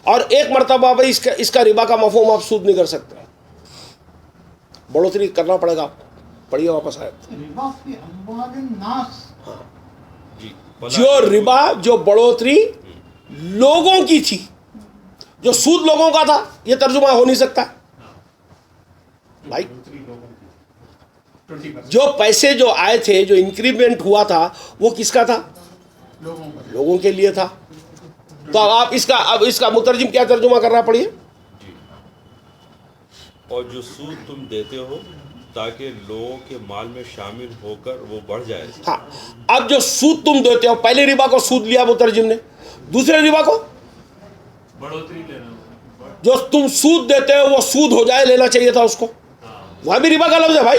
और 1 मरतबा भाई इसका रिबा का मफहूम आप सूद नहीं कर सकते, बढ़ोतरी करना पड़ेगा आपको। पढ़िए वापस आयत। रिबा फी अमवालिन नास, हाँ, जी, जो रिबा, जो बढ़ोतरी लोगों की थी, जो सूद लोगों का था, यह तर्जुमा हो नहीं सकता भाई। जो पैसे जो आए थे, जो इंक्रीमेंट हुआ था, वो किसका था? लोगों का। लोगों के लिए था। तो अब इसका मुतरजिम क्या तर्जुमा कर रहा, पढ़िए। जी। और जो सूद तुम देते हो ताकि लोगों के माल में शामिल होकर वो बढ़ जाए। हाँ, अब जो सूद तुम देते हो, पहले रिबा को सूद लिया मुतरजिम ने, दूसरे रिबा को बढ़ोतरी लेना, जो तुम सूद देते हो वो सूद हो जाए, लेना चाहिए था उसको। वह भी रिबा का लफ्ज है भाई।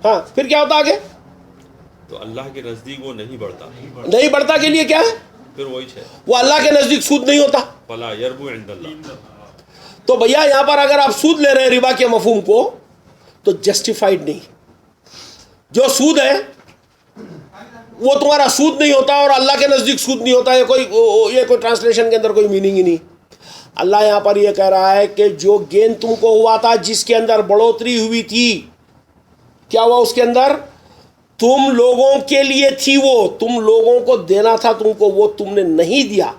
हाँ, फिर क्या होता आगे? तो अल्लाह के नज़दीक वो नहीं बढ़ता। नहीं बढ़ता के लिए क्या है? फिर वही है, वो अल्लाह के नजदीक सूद नहीं होता। फला यरबु इंदल्लाह। तो भैया यहां पर अगर आप सूद ले रहे हैं रिबा के मफहूम को, तो जस्टिफाइड नहीं। जो सूद है वो तुम्हारा सूद नहीं होता और अल्लाह के नजदीक सूद नहीं होता। ये कोई ट्रांसलेशन के अंदर कोई मीनिंग ही नहीं। अल्लाह यहां पर ये कह रहा है कि जो गेन तुमको हुआ था, जिसके अंदर बढ़ोतरी हुई थी, क्या हुआ उसके अंदर? तुम लोगों के लिए थी, वो तुम लोगों को देना था तुमको, वो तुमने नहीं दिया।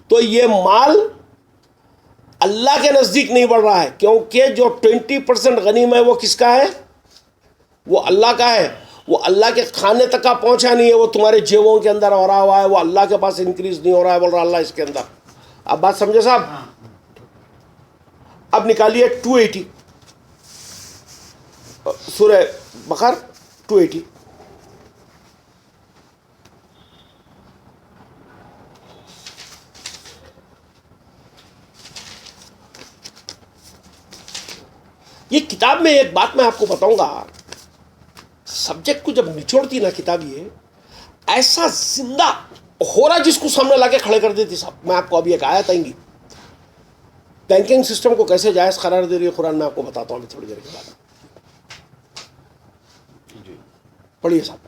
तो ये माल अल्लाह के नज़दीक नहीं बढ़ रहा है, क्योंकि जो 20% गनीम है वो किसका है? वो अल्लाह का है। वो अल्लाह के खाने तक का पहुंचा नहीं है, वो तुम्हारे जेबों के अंदर हो रहा हुआ है, वो अल्लाह के पास इंक्रीज नहीं हो रहा है, बोल रहा अल्लाह इसके अंदर। अब बात समझे साहब? अब निकालिए 280 सूरह बकर 280। ये किताब में एक बात मैं आपको बताऊंगा, सब्जेक्ट को जब निचोड़ती ना किताब, ये ऐसा जिंदा हो रहा जिसको सामने लाके खड़े कर देती साहब। मैं आपको अभी एक आयत आएंगी, बैंकिंग सिस्टम को कैसे जायज करार दे रही है कुरान में, आपको बताता हूं अभी थोड़ी देर के बाद। पढ़िए साहब।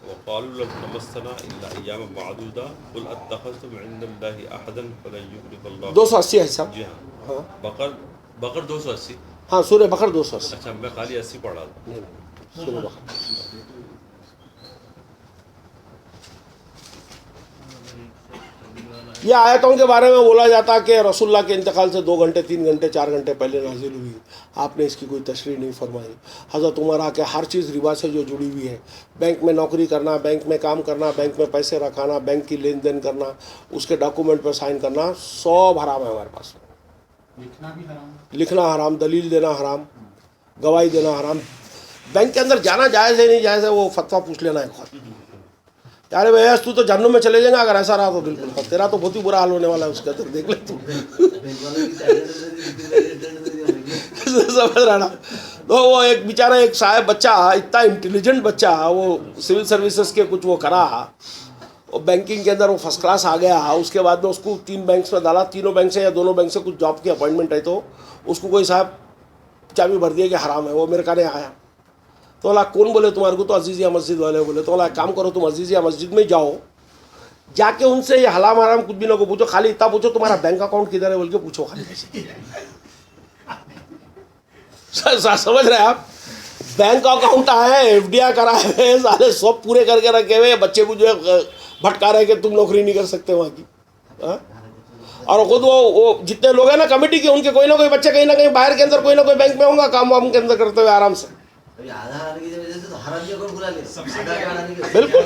वक़ालू लन तमस्सना इल्ला अय्यामन मअदूदा कुल अत्तखज़्तुम इंदल्लाहि अहदन फलन युखलिफल्लाहु। 280 है साहब। जी हाँ, बकर 280। हाँ, सूरह बकर 280। अच्छा, मैं खाली 80 पढ़ रहा था। नहीं, सूरह बकर। ये आयतों के बारे में बोला जाता कि रसूलुल्लाह के इंतकाल से 2 घंटे 3 घंटे 4 घंटे पहले नाजिल हुई, आपने इसकी कोई तशरीह नहीं फरमाई। हज़रत उमर आके हर चीज़ रिबा से जो जुड़ी हुई है, बैंक में नौकरी करना, बैंक में काम करना, बैंक में पैसे रखाना, बैंक की लेन देन करना, उसके डॉक्यूमेंट पर साइन करना, सब हराम है हमारे पास। लिखना भी हराम, लिखना हराम, दलील देना हराम, गवाही देना हराम। बैंक के अंदर जाना जायज़ है नहीं जायज़ है, वो फतवा पूछ लेना है खुद। यार भैया तू तो जहन्नुम में चले जाएगा अगर ऐसा रहा तो। बिल्कुल, तेरा तो बहुत ही बुरा हाल होने वाला है उसका, तो देख ले तू। समझ रहा ना? तो वो एक बेचारा एक साहब बच्चा, इतना इंटेलिजेंट बच्चा, वो सिविल सर्विसेज के कुछ वो करा और बैंकिंग के अंदर वो फर्स्ट क्लास आ गया। उसके बाद में उसको 3 बैंक्स में डाला, तीनों बैंक से या दोनों बैंक से कुछ जॉब की अपॉइंटमेंट है, तो उसको कोई साहब चाबी भर दिया कि हराम है। वो मेरे कहने आया तो बोला कौन? बोले तुम्हारे को तो अजीज़िया मस्जिद वाले। बोले तो बोला काम करो, तुम अजीज़िया मस्जिद में जाओ, जाके उनसे ये हलाम हराम कुछ भी ना को पूछो, खाली इतना पूछो तुम्हारा बैंक अकाउंट किधर है बोल के पूछो खाली। समझ रहे आप? बैंक अकाउंट आया है, FDI कराए हुए, सारे सब पूरे करके रखे हुए, बच्चे को जो है भटका रहे कि तुम नौकरी नहीं कर सकते वहाँ की। और खुद वो जितने लोग हैं ना कमेटी के, उनके कोई ना कोई बच्चे कहीं ना कहीं बाहर के अंदर कोई ना कोई बैंक में होंगे, काम वाम के अंदर करते हुए आराम से। बिल्कुल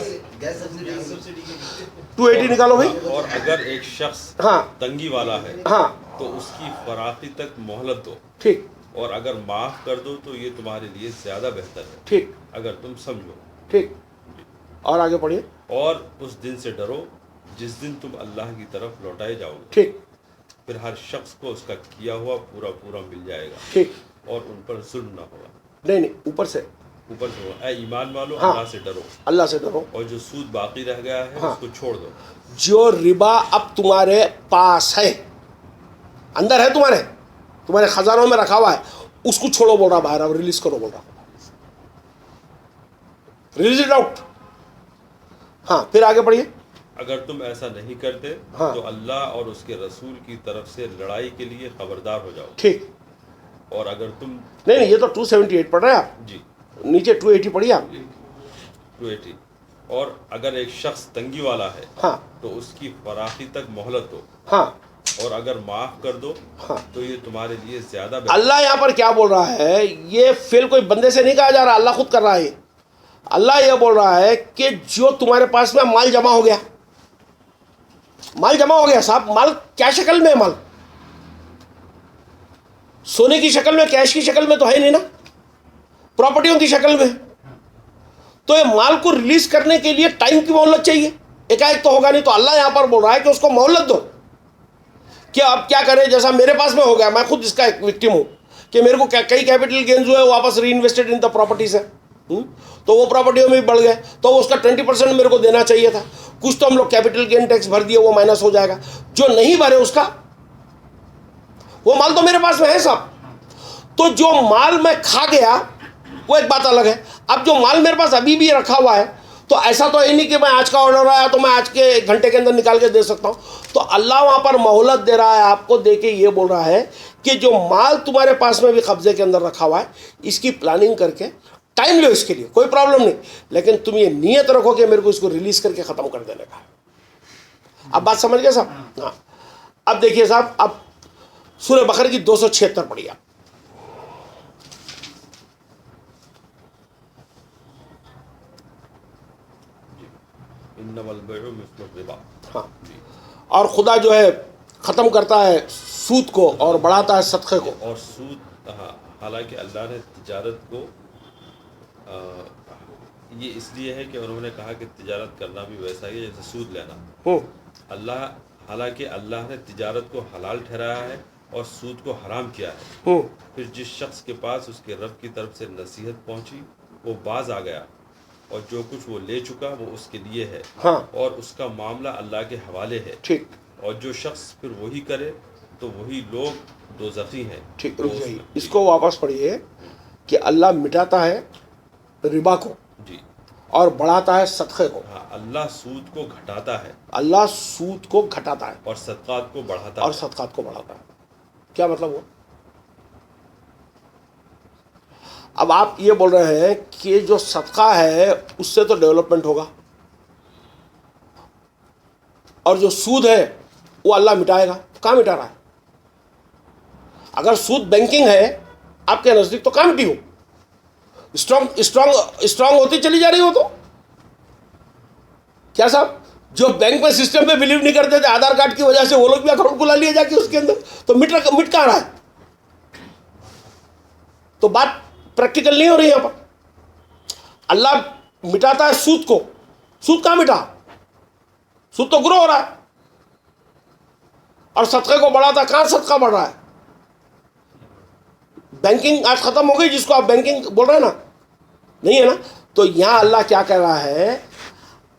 280 निकालो भाई। और अगर एक शख्स हाँ तंगी वाला है, हाँ, तो उसकी फराखी तक मोहलत दो, ठीक और अगर माफ कर दो तो ये तुम्हारे लिए ज्यादा बेहतर है, ठीक अगर तुम समझो। ठीक। और आगे पढ़िए। और उस दिन से डरो जिस दिन तुम अल्लाह की तरफ लौटाए जाओगे, ठीक फिर हर शख्स को उसका किया हुआ पूरा पूरा मिल जाएगा, ठीक। और उन पर जुल्म ना होगा। नहीं नहीं, ऊपर से ऊपर से होगा, ऐ ईमान वालो, हाँ। अल्लाह से डरो, अल्लाह से डरो। और जो सूद बाकी रह गया है हाँ। उसको छोड़ दो। जो रिबा अब तुम्हारे पास है, अंदर है तुम्हारे खजानों में रखा हुआ है, उसको छोड़ो बोल रहा, बाहर अब रिलीज करो बोल रहा, रिलीज इट आउट। हाँ, फिर आगे पढ़िए। अगर तुम ऐसा नहीं करते हाँ। तो अल्लाह और उसके रसूल की तरफ से लड़ाई के लिए खबरदार हो जाओ। ठीक। और अगर तुम नहीं, ये तो 278 पढ़ रहे हैं आप, जी नीचे 280 पढ़िए आप। 280। और अगर एक शख्स तंगी वाला है, हाँ तो उसकी फराखी तक मोहलत दो, हाँ और अगर माफ कर दो हाँ। तो ये तुम्हारे लिए ज्यादा बेहतर। अल्लाह यहाँ पर क्या बोल रहा है? ये फेल कोई बंदे से नहीं कहा जा रहा, अल्लाह खुद कर रहा है। अल्लाह ये बोल रहा है कि जो तुम्हारे पास में माल जमा हो गया, माल जमा हो गया साहब, माल क्या शक्ल में है? माल सोने की शक्ल में, कैश की शक्ल में तो है नहीं ना, प्रॉपर्टियों की शक्ल में। तो ये माल को रिलीज करने के लिए टाइम की मोहलत चाहिए, एकाएक तो होगा नहीं। तो अल्लाह यहां पर बोल रहा है कि उसको मोहलत दो। क्या अब क्या करें? जैसा मेरे पास में हो गया, मैं खुद इसका एक विक्टिम हूं कि मेरे को कई कैपिटल गेन्स हुए, वापस री इन्वेस्टेड इन द प्रॉपर्टीज है, तो वो प्रॉपर्टियों में भी बढ़ गए, तो उसका 20% मेरे को देना चाहिए था। कुछ तो हम लोग कैपिटल गेन टैक्स भर दिए, वो माइनस हो जाएगा। जो नहीं भरे उसका, वो माल तो मेरे पास में है साहब। तो जो माल मैं खा गया वो एक बात अलग है। अब जो माल मेरे पास अभी भी रखा हुआ है, तो ऐसा तो है नहीं कि मैं आज का ऑर्डर आया तो मैं आज के 1 घंटे के अंदर निकाल के दे सकता हूं। तो अल्लाह वहां पर मोहलत दे रहा है आपको, दे के ये बोल रहा है कि जो माल तुम्हारे पास में भी कब्जे के अंदर रखा हुआ है, इसकी प्लानिंग करके टाइम लो, इसके लिए कोई प्रॉब्लम नहीं, लेकिन तुम ये नियत रखो कि मेरे को इसको रिलीज करके खत्म कर देने का। अब बात समझ गए साहब? हाँ। अब देखिए साहब, अब सूरह बकरा की 276 पढ़िए। हाँ, और खुदा जो है ख़त्म करता है सूद को और बढ़ाता है सदक़े को। और सूद, हाँ, हालांकि अल्लाह ने तिजारत को ये इसलिए है कि उन्होंने कहा कि तिजारत करना भी वैसा ही है जैसे सूद लेना। हालांकि अल्लाह ने तिजारत को हलाल ठहराया है और सूद को हराम किया है। फिर जिस शख्स के पास उसके रब की तरफ से नसीहत पहुंची वो बाज आ गया और जो कुछ वो ले चुका वो उसके लिए है। हाँ। और उसका मामला अल्लाह के हवाले है। ठीक। और जो शख्स फिर वही करे तो वही लोग दोज़खी हैं। ठीक, रुक जाइए, इसको वापस पढ़िए कि अल्लाह मिटाता है रिबा को जी और बढ़ाता है सदक़े को। हाँ, अल्लाह सूद को घटाता है, अल्लाह सूद को घटाता है और सदक़ात को बढ़ाता और है। सदक़ात को बढ़ाता है। क्या मतलब हुआ? अब आप ये बोल रहे हैं कि जो सदका है उससे तो डेवलपमेंट होगा, और जो सूद है वो अल्लाह मिटाएगा। कहाँ मिटा रहा है? अगर सूद बैंकिंग है आपके नज़दीक तो कहाँ मिटी हो? स्ट्रांग होती चली जा रही हो। तो क्या साहब, जो बैंक में सिस्टम पे बिलीव नहीं करते थे आधार कार्ड की वजह से, वो लोग भी अकाउंट खुला लिए जाके उसके अंदर, तो मिट कहाँ रहा है? तो बात प्रैक्टिकल नहीं हो रही यहां पर। अल्लाह मिटाता है सूद को। सूद कहां मिटा? सूद तो ग्रो हो रहा है। और सदक़े को बढ़ाता, कहां सदका बढ़ रहा है? बैंकिंग आज खत्म हो गई, जिसको आप बैंकिंग बोल रहे हैं ना, नहीं है ना। तो यहां अल्लाह क्या कह रहा है,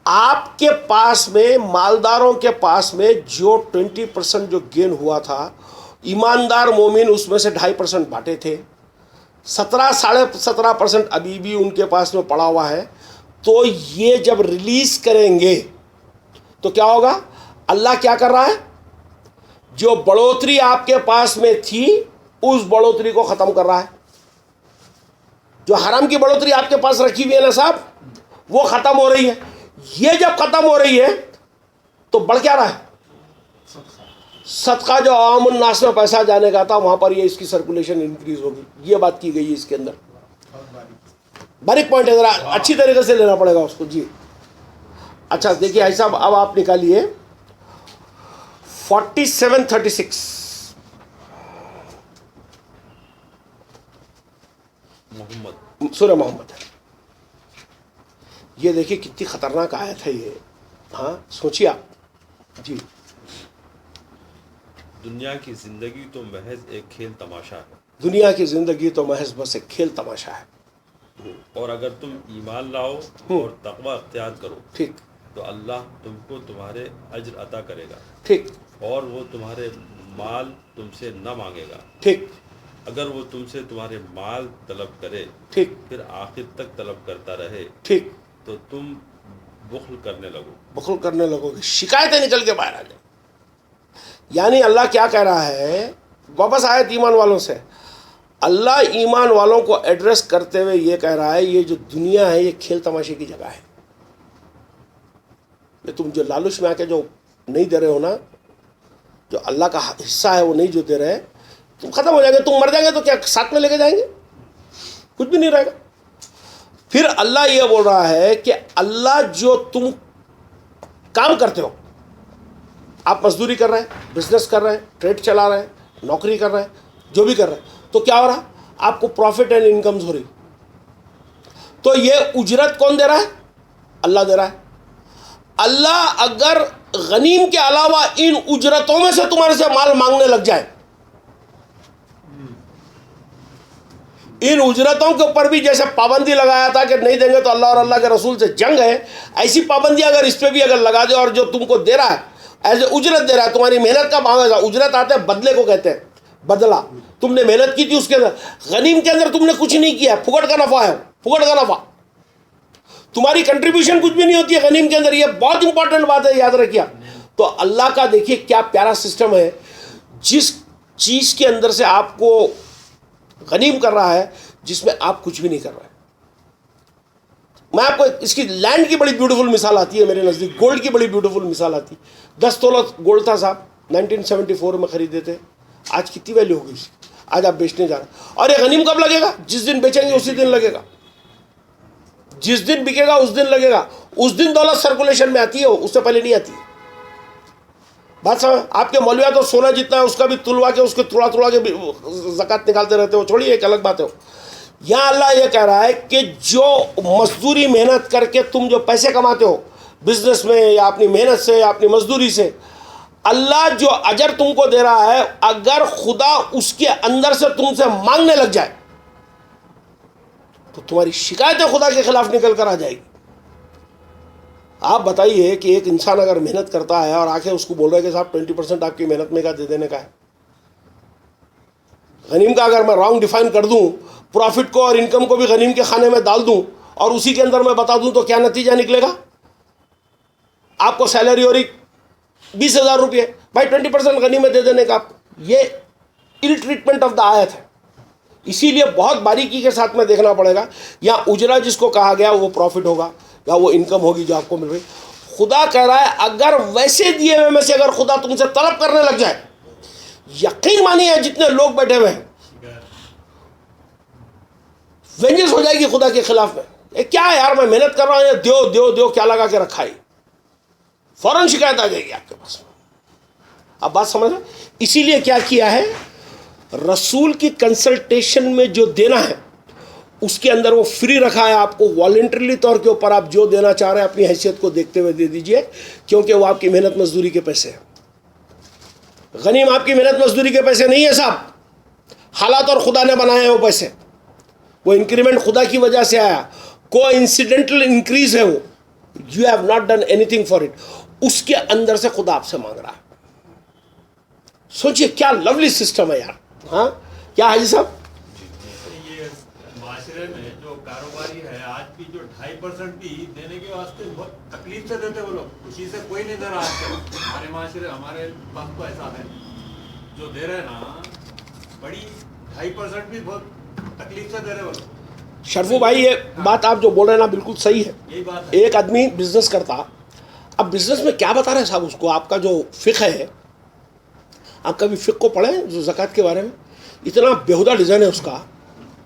आपके पास में, मालदारों के पास में जो 20% जो गेन हुआ था, ईमानदार मोमिन उसमें से 2.5% बांटे थे, 17-17.5% अभी भी उनके पास में पड़ा हुआ है। तो ये जब रिलीज करेंगे तो क्या होगा? अल्लाह क्या कर रहा है, जो बढ़ोतरी आपके पास में थी उस बढ़ोतरी को खत्म कर रहा है। जो हराम की बढ़ोतरी आपके पास रखी हुई है ना साहब, वो खत्म हो रही है। ये जब खत्म हो रही है तो बढ़ क्या रहा है? सदका जो आवामुन नास में पैसा जाने का था, वहां पर ये इसकी सर्कुलेशन इंक्रीज होगी। ये बात की गई है इसके अंदर। बारीक पॉइंट है, जरा अच्छी तरीके से लेना पड़ेगा उसको जी। अच्छा देखिए भाई साहब, अब आप निकालिए 47:36। मोहम्मद, सूरह मोहम्मद है। ये देखिए कितनी खतरनाक आयत है ये। हाँ सोचिए आप जी। दुनिया की जिंदगी तो महज एक खेल तमाशा है। दुनिया की जिंदगी तो महज बस एक खेल तमाशा है। और अगर तुम ईमान लाओ और तकवा अख्तियार करो, ठीक, तो अल्लाह तुमको तुम्हारे अज्र अता करेगा। ठीक, और वो तुम्हारे माल तुमसे न मांगेगा। ठीक, अगर वो तुमसे तुम्हारे माल तलब करे, ठीक, फिर आखिर तक तलब करता रहे, ठीक, तो तुम बुख्ल करने लगो। बखुल करने लगोगे, शिकायतें निकल के बाहर आ जाए। यानी अल्लाह क्या कह रहा है, वापस आयत ईमान वालों से, अल्लाह ईमान वालों को एड्रेस करते हुए ये कह रहा है, ये जो दुनिया है ये खेल तमाशे की जगह है। ये तुम जो लालच में आके जो नहीं दे रहे हो ना, जो अल्लाह का हिस्सा है वो नहीं जो दे रहे, तुम खत्म हो जाएंगे, तुम मर जाएंगे तो क्या साथ में लेके जाएंगे? कुछ भी नहीं रहेगा। फिर अल्लाह ये बोल रहा है कि अल्लाह जो तुम काम करते हो, आप मजदूरी कर रहे हैं, बिजनेस कर रहे हैं, ट्रेड चला रहे हैं, नौकरी कर रहे हैं, जो भी कर रहे हैं, तो क्या हो रहा है, आपको प्रॉफिट एंड इनकम्स हो रही। तो ये उजरत कौन दे रहा है? अल्लाह दे रहा है। अल्लाह अगर गनीम के अलावा इन उजरतों में से तुम्हारे से माल मांगने लग जाए, इन उजरतों के ऊपर भी जैसे पाबंदी लगाया था कि नहीं देंगे तो अल्लाह और अल्लाह के रसूल से जंग है, ऐसी पाबंदी अगर इस पर भी अगर लगा दे, और जो तुमको दे रहा है एज ए उजरत दे रहा है, तुम्हारी मेहनत का भाव है, उजरत आते हैं बदले को कहते हैं, बदला, तुमने मेहनत की थी उसके अंदर, गनीम के अंदर तुमने कुछ नहीं किया, फुकट का नफा है, फुकट का नफा, तुम्हारी कंट्रीब्यूशन कुछ भी नहीं होती है गनीम के अंदर। ये बहुत इंपॉर्टेंट बात है, याद रखिए। तो अल्लाह का देखिए क्या प्यारा सिस्टम है, जिस चीज के अंदर से आपको गनीम कर रहा है जिसमें आप कुछ भी नहीं कर रहे हैं। मैं आपको इसकी लैंड की बड़ी ब्यूटीफुल मिसाल आती है मेरे नज़दीक, गोल्ड की बड़ी ब्यूटीफुल मिसाल आती है। 10 तोला गोल्ड था साहब, 1974 में खरीदे थे, आज कितनी वैल्यू होगी इसकी? आज आप बेचने जा रहे हैं, और ये गनीम कब लगेगा? जिस दिन बेचेंगे उसी दिन लगेगा, जिस दिन बिकेगा उस दिन लगेगा, उस दिन दौलत सर्कुलेशन में आती है, उससे पहले नहीं आती। बात समझ? आपके मौलविया तो सोना जितना है उसका भी तुलवा के, उसके तुड़ा तुड़ा के ज़कात निकालते रहते हो, छोड़िए, एक अलग बात है। यहाँ अल्लाह ये कह रहा है कि जो मजदूरी मेहनत करके तुम जो पैसे कमाते हो बिजनेस में, या अपनी मेहनत से, या अपनी मजदूरी से, अल्लाह जो अजर तुमको दे रहा है, अगर खुदा उसके अंदर से तुमसे मांगने लग जाए तो तुम्हारी शिकायतें खुदा के खिलाफ निकल कर आ जाएगी। आप बताइए कि एक इंसान अगर मेहनत करता है और आके उसको बोल रहे हैं कि साहब 20% आपकी मेहनत में का दे देने का है। गनीम का अगर मैं रॉन्ग डिफाइन कर दूं, प्रॉफिट को और इनकम को भी गनीम के खाने में डाल दूं और उसी के अंदर मैं बता दूं, तो क्या नतीजा निकलेगा? आपको सैलरी हो रही 20,000 रुपये, भाई 20% गनीम में दे देने का आपको। ये इल ट्रीटमेंट ऑफ द आयत है। इसीलिए बहुत बारीकी के साथ में देखना पड़ेगा। या उजरा जिसको कहा गया वो प्रॉफिट होगा, या वो इनकम होगी जो आपको मिल रही। खुदा कह रहा है अगर वैसे दिए हुए में से अगर खुदा तुमसे तलब करने लग जाए, यकीन मानिए जितने लोग बैठे हुए हैं, वेंजेंस हो जाएगी खुदा के खिलाफ में। ये क्या है यार, मैं मेहनत कर रहा हूं, दो दो दो क्या लगा के रखा है, फौरन शिकायत आ जाएगी आपके पास। अब बात समझ रहे? इसीलिए क्या किया है, रसूल की कंसल्टेशन में जो देना है उसके अंदर वो फ्री रखा है। आपको वॉलंटरीली तौर के ऊपर आप जो देना चाह रहे हैं अपनी हैसियत को देखते हुए दे दीजिए, क्योंकि वो आपकी मेहनत मजदूरी के पैसे हैं। गनीम आपकी मेहनत मजदूरी के पैसे नहीं है साहब, हालात और खुदा ने बनाए हैं वो पैसे। वो इंक्रीमेंट खुदा की वजह से आया, को इंसिडेंटल इंक्रीज है वो, you have not done anything for it. उसके अंदर से खुदा आपसे मांग रहा है। सोचिए क्या लवली सिस्टम है यार। हाँ क्या हाजी साहब? ये माशरे में जो कारोबारी है आज भी जो 2.5% भी देने के वास्ते बहुत तकलीफ से देते वो लोग, खुशी से कोई नहीं दे रहा है। हमारे माशरे, हमारे पास तो ऐसा है, जो दे रहे ना बड़ी 2.5% भी बहुत तकलीफ से दे रहे वो लोग। शरफू भाई ये बात आप जो बोल रहे हैं ना बिल्कुल सही है। यही बात है। एक आदमी बिजनेस करता, अब बिजनेस में क्या बता रहे हैं साहब उसको, आपका जो फिक है, आप कभी फिक को पढ़ें जो ज़कात के बारे में, इतना बेहुदा डिज़ाइन है उसका,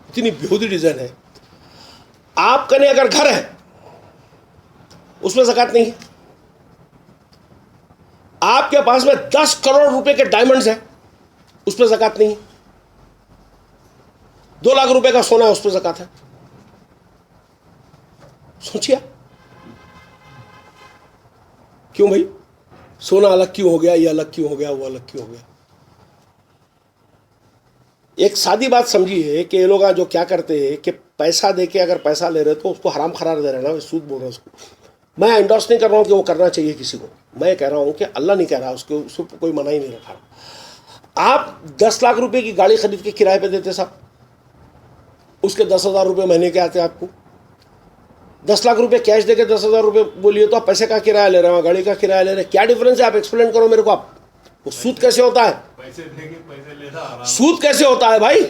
इतनी बेहुदी डिज़ाइन है। आपका ने अगर घर है उसमें ज़कात नहीं है, आपके पास में 10 करोड़ रुपए के डायमंड्स हैं उस पर ज़कात नहीं है, 2 लाख रुपए का सोना है उस पर ज़कात है। सोचिए क्यों भाई, सोना अलग क्यों हो गया, ये अलग क्यों हो गया, वो अलग क्यों हो गया। एक सादी बात समझिए कि ये लोग जो क्या करते हैं कि पैसा देके अगर पैसा ले रहे तो उसको हराम करार दे रहे हैं ना, सूद बोल रहे हैं उसको। मैं एंडोर्स नहीं कर रहा हूँ कि वो करना चाहिए किसी को, मैं कह रहा हूँ कि अल्लाह नहीं कह रहा, उसको कोई मना ही नहीं रखा। आप 10 लाख रुपए की गाड़ी खरीद के किराए पे देते साहब, उसके 10,000 रुपये महीने के आते आपको। 10 लाख रुपए कैश देके 10,000 रुपये बोलिए तो आप पैसे का किराया ले रहे हैं, गाड़ी का किराया ले रहे हैं, क्या डिफरेंस है? आप एक्सप्लेन करो मेरे को। आप वो सूद कैसे होता है? पैसे देके पैसे लेना, सूद कैसे होता है भाई?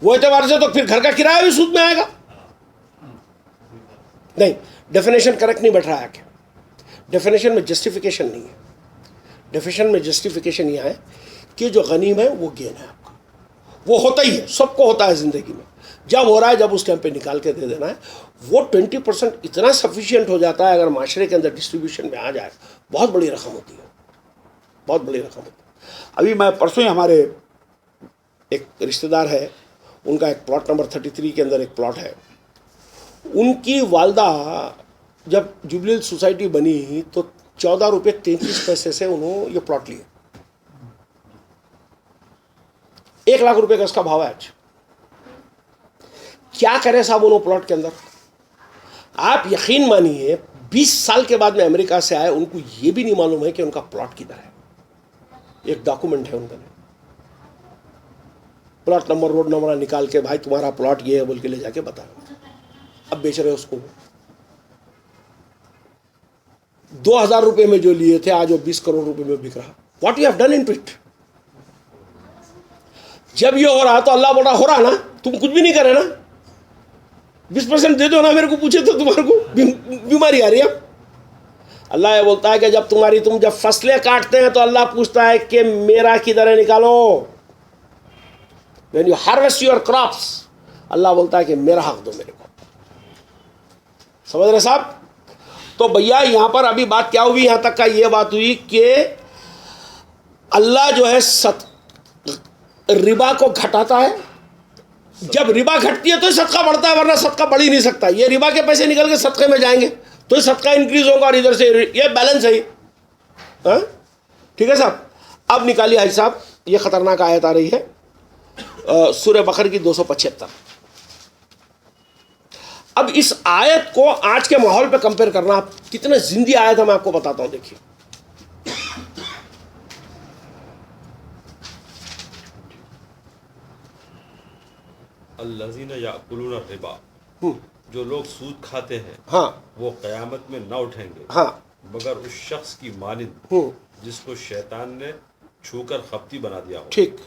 वो एतबार से तो फिर घर का किराया भी सूद में आएगा। नहीं, डेफिनेशन करेक्ट नहीं बैठ रहा है। डेफिनेशन में जस्टिफिकेशन नहीं है। डेफिनेशन में जस्टिफिकेशन यह है कि जो गनीम है वो गेन है आपका, वो होता ही है, सबको होता है जिंदगी में। जब हो रहा है जब उस टाइम पे निकाल के दे देना है। वो 20% इतना सफिशिएंट हो जाता है अगर माशरे के अंदर डिस्ट्रीब्यूशन में आ जाए, बहुत बड़ी रकम होती है, बहुत बड़ी रकम होती है। अभी मैं परसों ही हमारे एक रिश्तेदार है, उनका एक प्लॉट नंबर 33 के अंदर एक प्लॉट है, उनकी वालदा जब जुबली सोसाइटी बनी तो 14 रुपये 33 पैसे से उन्होंने ये प्लॉट लिए। 1 लाख रुपए का इसका भाव है आज। क्या करें साहब उन्होंने प्लॉट के अंदर? आप यकीन मानिए 20 साल के बाद में अमेरिका से आए, उनको ये भी नहीं मालूम है कि उनका प्लॉट किधर है। एक डॉक्यूमेंट है उनका, प्लॉट नंबर रोड नंबर निकाल के, भाई तुम्हारा प्लॉट ये है बोल के ले जाके बता, अब बेच रहे उसको। 2000 रुपए में जो लिए थे आज वो 20 करोड़ रुपए में बिक रहा। What you have done into it? जब ये हो रहा तो अल्लाह बोल रहा हो रहा ना, तुम कुछ भी नहीं करे ना, 20% दे दो ना, मेरे को पूछे तो तुम्हारे को बीमारी आ रही है। अल्लाह ये बोलता है कि जब तुम जब फसलें काटते हैं तो अल्लाह पूछता है कि मेरा किधर है, निकालो। When you harvest your crops, अल्लाह बोलता है कि मेरा हक दो मेरे को। समझ रहे साहब? तो भैया यहां पर अभी बात क्या हुई, यहां तक का ये बात हुई कि अल्लाह जो है रिबा को घटाता है। जब रिबा घटती है तो सदका बढ़ता है, वरना सदका बढ़ ही नहीं सकता। ये रिबा के पैसे निकल के सदके में जाएंगे तो सदका इंक्रीज होगा और इधर से ये बैलेंस है। हाँ ठीक है साहब। अब निकालिए हाजी साहब, ये खतरनाक आयत आ रही है सूरह बकर की 275। अब इस आयत को आज के माहौल पे कंपेयर करना, आप कितने जिंदी आयत है मैं आपको बताता हूं। देखिए अल्लज़ीना याकुलूना रिबा, जो लोग सूद खाते हैं, हाँ वो क़यामत में न उठेंगे, हाँ मगर उस शख्स की मानिंद जिसको शैतान ने छूकर खपती बना दिया हो। ठीक।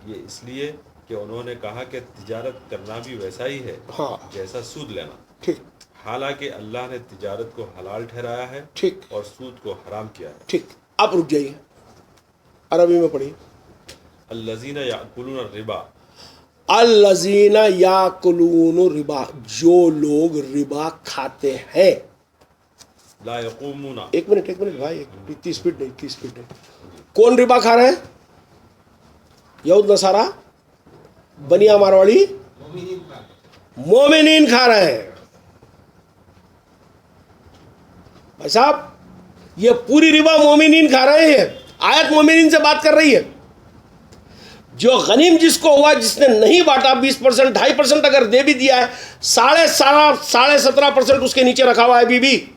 ये इसलिए कि उन्होंने कहा कि तिजारत करना भी वैसा ही है हाँ जैसा सूद लेना। ठीक। हालांकि अल्लाह ने तिजारत को हलाल ठहराया है ठीक और सूद को हराम किया है। ठीक। आप रुक जाइए, अरबी में पढ़िए। अल्लज़ीना याकुलूना रिबा, अल्लज़ीना याकुलून रिबा, जो लोग रिबा खाते हैं। ला यक़ूमूना, एक मिनट भाई, इतनी स्पीड नहीं। कौन रिबा खा रहे हैं? यहूद नसारा, बनिया मारवाड़ी, मोमिनीन खा रहे हैं। भाई साहब ये पूरी रिबा मोमिनीन खा रहे हैं। आयत मोमिनीन से बात कर रही है। जो गनीम जिसको हुआ, जिसने नहीं बांटा, 20%, 2.5% अगर दे भी दिया है, 17.5% उसके नीचे रखा हुआ है बीबी,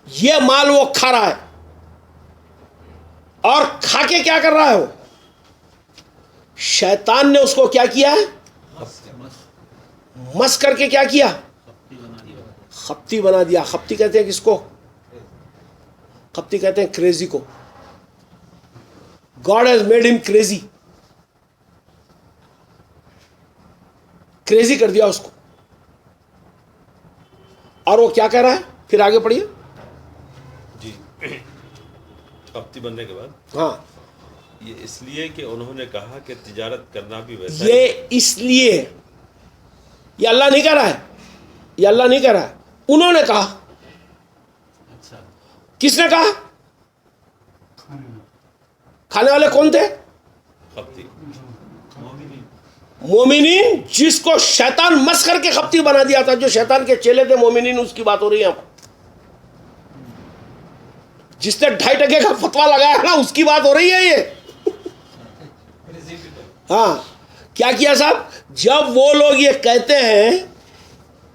ये माल वो खा रहा है। और खा के क्या कर रहा है वो? शैतान ने उसको क्या किया है? मस करके क्या किया? खप्ती बना दिया। खप्ती कहते हैं किसको? खप्ती कहते हैं क्रेजी को। God has made him crazy. Crazy कर दिया उसको। और वो क्या कह रहा है? फिर आगे पढ़िए जी। खपती बनने के बाद, हाँ, ये इसलिए कि उन्होंने कहा कि तिजारत करना भी वैसा ये इसलिए, ये अल्लाह नहीं कह रहा है, ये अल्लाह नहीं कह रहा है, उन्होंने कहा। किसने कहा? खाने वाले कौन थे? खपती। मोमिनीन, जिसको शैतान मस करके खप्ती बना दिया था, जो शैतान के चेले थे मोमिनीन, उसकी बात हो रही है यहां पर। जिसने 2.5% का फतवा लगाया ना, उसकी बात हो रही है ये। हाँ, क्या किया साहब? जब वो लोग ये कहते हैं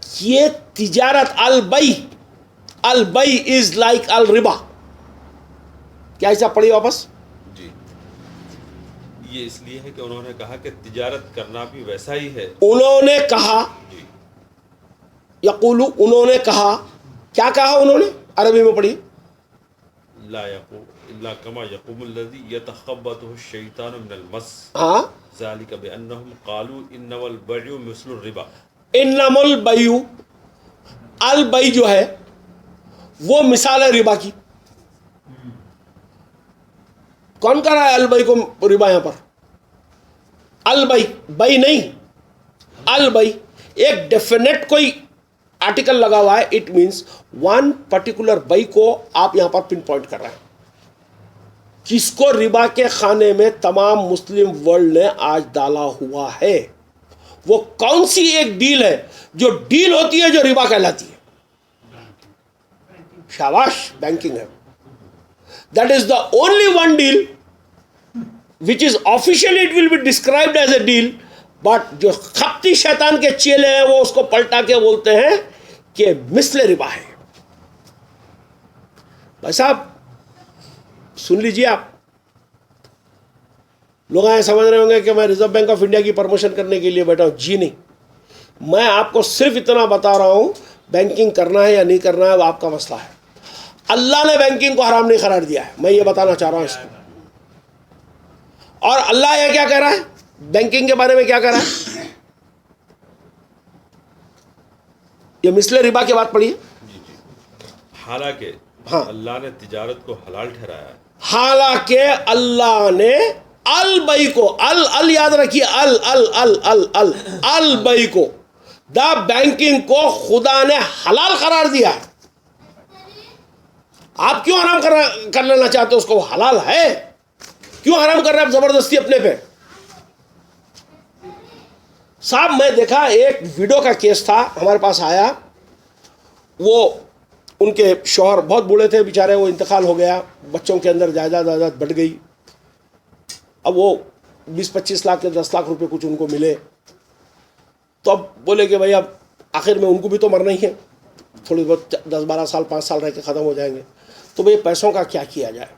कि ये तिजारत अल बई इज लाइक अल रिबा, क्या ऐसा पढ़िए वापस। जी, ये इसलिए है कि उन्होंने कहा कि तिजारत करना भी वैसा ही है। उन्होंने कहा, जी, यक़ूलु, उन्होंने कहा। क्या कहा उन्होंने? अरबी में पढ़िए। ला यक़ू इल्ला कमा यक़ूमुल लज़ी यतख़ब्बतुहु शैतानु मिनल मस, हाँ, ज़ालिका बिअन्नहुम क़ालू इन्नमल बैउ मिस्लुर रिबा। इन्नमल बैउ, अल बई जो है वो मिसाल है रिबा की। कौन कर रहा है अल बई को रिबा? यहां पर अल बई, बई नहीं, अल बई, एक डेफिनेट कोई आर्टिकल लगा हुआ है, इट मींस वन पर्टिकुलर बई को आप यहां पर पिन पॉइंट कर रहे हैं। किसको रिबा के खाने में तमाम मुस्लिम वर्ल्ड ने आज डाला हुआ है? वो कौन सी एक डील है जो डील होती है जो रिबा कहलाती है? शाबाश, बैंकिंग है। That is the only one deal which is officially it will be described as a deal, but जो खप्ती शैतान के चेले हैं वो उसको पलटा के बोलते हैं कि मिस्ले रिबा है। भाई साहब सुन लीजिए, आप लोग आए समझ रहे होंगे कि मैं रिजर्व बैंक ऑफ इंडिया की प्रमोशन करने के लिए बैठा हूं। जी नहीं, मैं आपको सिर्फ इतना बता रहा हूं, बैंकिंग करना है या नहीं करना है वो आपका मसला है। अल्लाह ने बैंकिंग को हराम नहीं करार दिया है, मैं ये बताना चाह रहा हूं इसको। और अल्लाह ये क्या कह रहा है बैंकिंग के बारे में, क्या कह रहा है? ये मिसले रिबा की बात पढ़िए। हालांकि हाँ, अल्लाह ने तिजारत को हलाल ठहराया है। हालांकि अल्लाह ने अल बई को, अल याद रखिए, अल बई को, द बैंकिंग को खुदा ने हलाल करार दिया है। आप क्यों हराम कर लेना चाहते हो उसको? वो हलाल है, क्यों हराम कर रहे हैं आप जबरदस्ती अपने पे? साहब मैं देखा, एक वीडियो का केस था, हमारे पास आया, वो उनके शौहर बहुत बूढ़े थे बेचारे, वो इंतकाल हो गया, बच्चों के अंदर जायदाद बढ़ गई। अब वो 20-25 लाख या 10 लाख रुपए कुछ उनको मिले, तो अब बोले कि भाई अब आखिर में उनको भी तो मरना ही है, थोड़ी बहुत 10-12 साल 5 साल रह के ख़त्म हो जाएंगे, तो भाई पैसों का क्या किया जाए?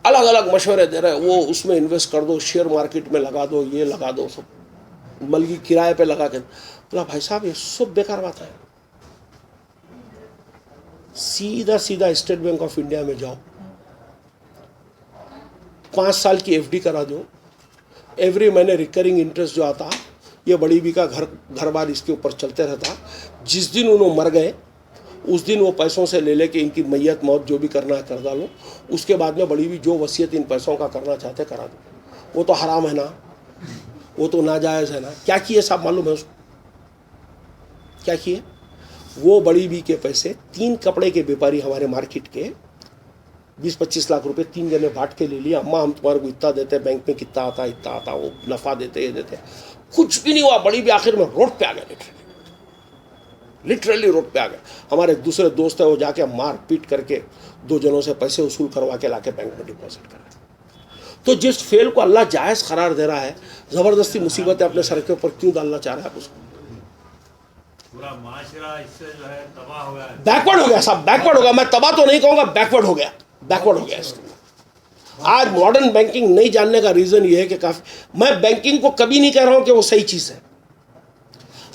अलग अलग मशवरे दे रहे हैं, वो उसमें इन्वेस्ट कर दो, शेयर मार्केट में लगा दो, ये लगा दो, सब बल्कि किराए पे लगा के। बोला भाई साहब ये सब बेकार बात है। सीधा स्टेट बैंक ऑफ इंडिया में जाओ, 5 साल की एफडी करा दो, एवरी महीने रिकरिंग इंटरेस्ट जो आता, ये बड़ी बी का घर बार इसके ऊपर चलते रहता। जिस दिन उन्होंने मर गए उस दिन वो पैसों से ले लेके इनकी मैयत मौत जो भी करना है कर डालो, उसके बाद में बड़ी भी जो वसीयत इन पैसों का करना चाहते करा दो। वो तो हराम है ना, वो तो नाजायज़ है ना। क्या किए साहब मालूम है उसको? क्या किए? वो बड़ी बी के पैसे 3 कपड़े के व्यापारी हमारे मार्केट के 20-25 लाख रुपए 3 जने बांट के ले लिया। अम्मा हम तुम्हारे को इतना देते, बैंक में कितना आता, इतना आता, वो नफ़ा देते, ये देते, कुछ भी नहीं हुआ। बड़ी भी आखिर में रोड पे आ गए, लिटरली रोड पे आ गए। हमारे दूसरे दोस्त है, वो जाके मार पीट करके 2 जनों से पैसे वसूल करवा के लाके बैंक में डिपॉजिट कर रहे। तो जिस फेल को अल्लाह जायज़ करार दे रहा है, ज़बरदस्ती मुसीबतें अपने सर के ऊपर क्यों डालना चाह रहा है? उसको पूरा माशरा इससे जो है तबाह हो गया, बैकवर्ड हो गया साहब, बैकवर्ड हो गया। मैं तबाह तो नहीं कहूँगा, बैकवर्ड हो गया, बैकवर्ड हो गया इसका। आज मॉडर्न बैंकिंग नहीं जानने का रीज़न ये है कि काफ़ी, मैं बैंकिंग को कभी नहीं कह रहा हूँ कि वो सही चीज़ है।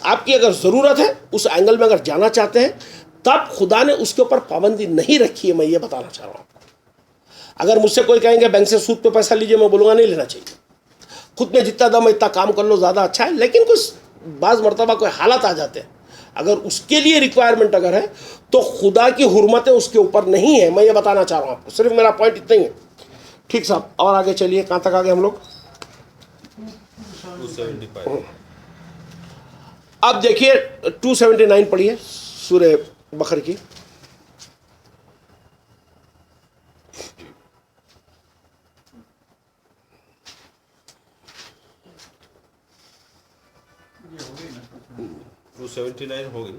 आपकी अगर ज़रूरत है, उस एंगल में अगर जाना चाहते हैं, तब खुदा ने उसके ऊपर पाबंदी नहीं रखी है, मैं ये बताना चाह रहा हूँ। अगर मुझसे कोई कहेंगे बैंक से सूद पे पैसा लीजिए, मैं बोलूँगा नहीं लेना चाहिए। खुद में जितना दम है इतना काम कर लो, ज़्यादा अच्छा है। लेकिन कुछ बाज़ मरतबा कोई हालात आ जाते हैं, अगर उसके लिए रिक्वायरमेंट अगर है तो खुदा की हुर्मतें उसके ऊपर नहीं है। मैं ये बताना चाह रहा हूँ आपको, सिर्फ मेरा पॉइंट इतना ही है। ठीक साहब, और आगे चलिए, कहाँ तक आ गए हम लोग? 275। अब देखिए 279 पढ़िए सूरह बकर की। टू 79 हो गई।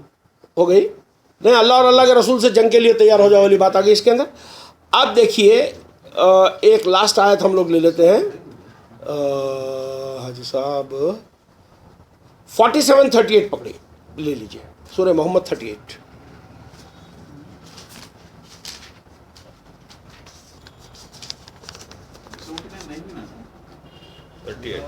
हो गई नहीं? अल्लाह और अल्लाह के रसूल से जंग के लिए तैयार हो जाओ वाली बात आ गई इसके अंदर। अब देखिए एक लास्ट आयत हम लोग ले लेते हैं, हाजी साहब 47-38 पकड़िए, ले लीजिए सूरह मोहम्मद 38। नहीं ना 38।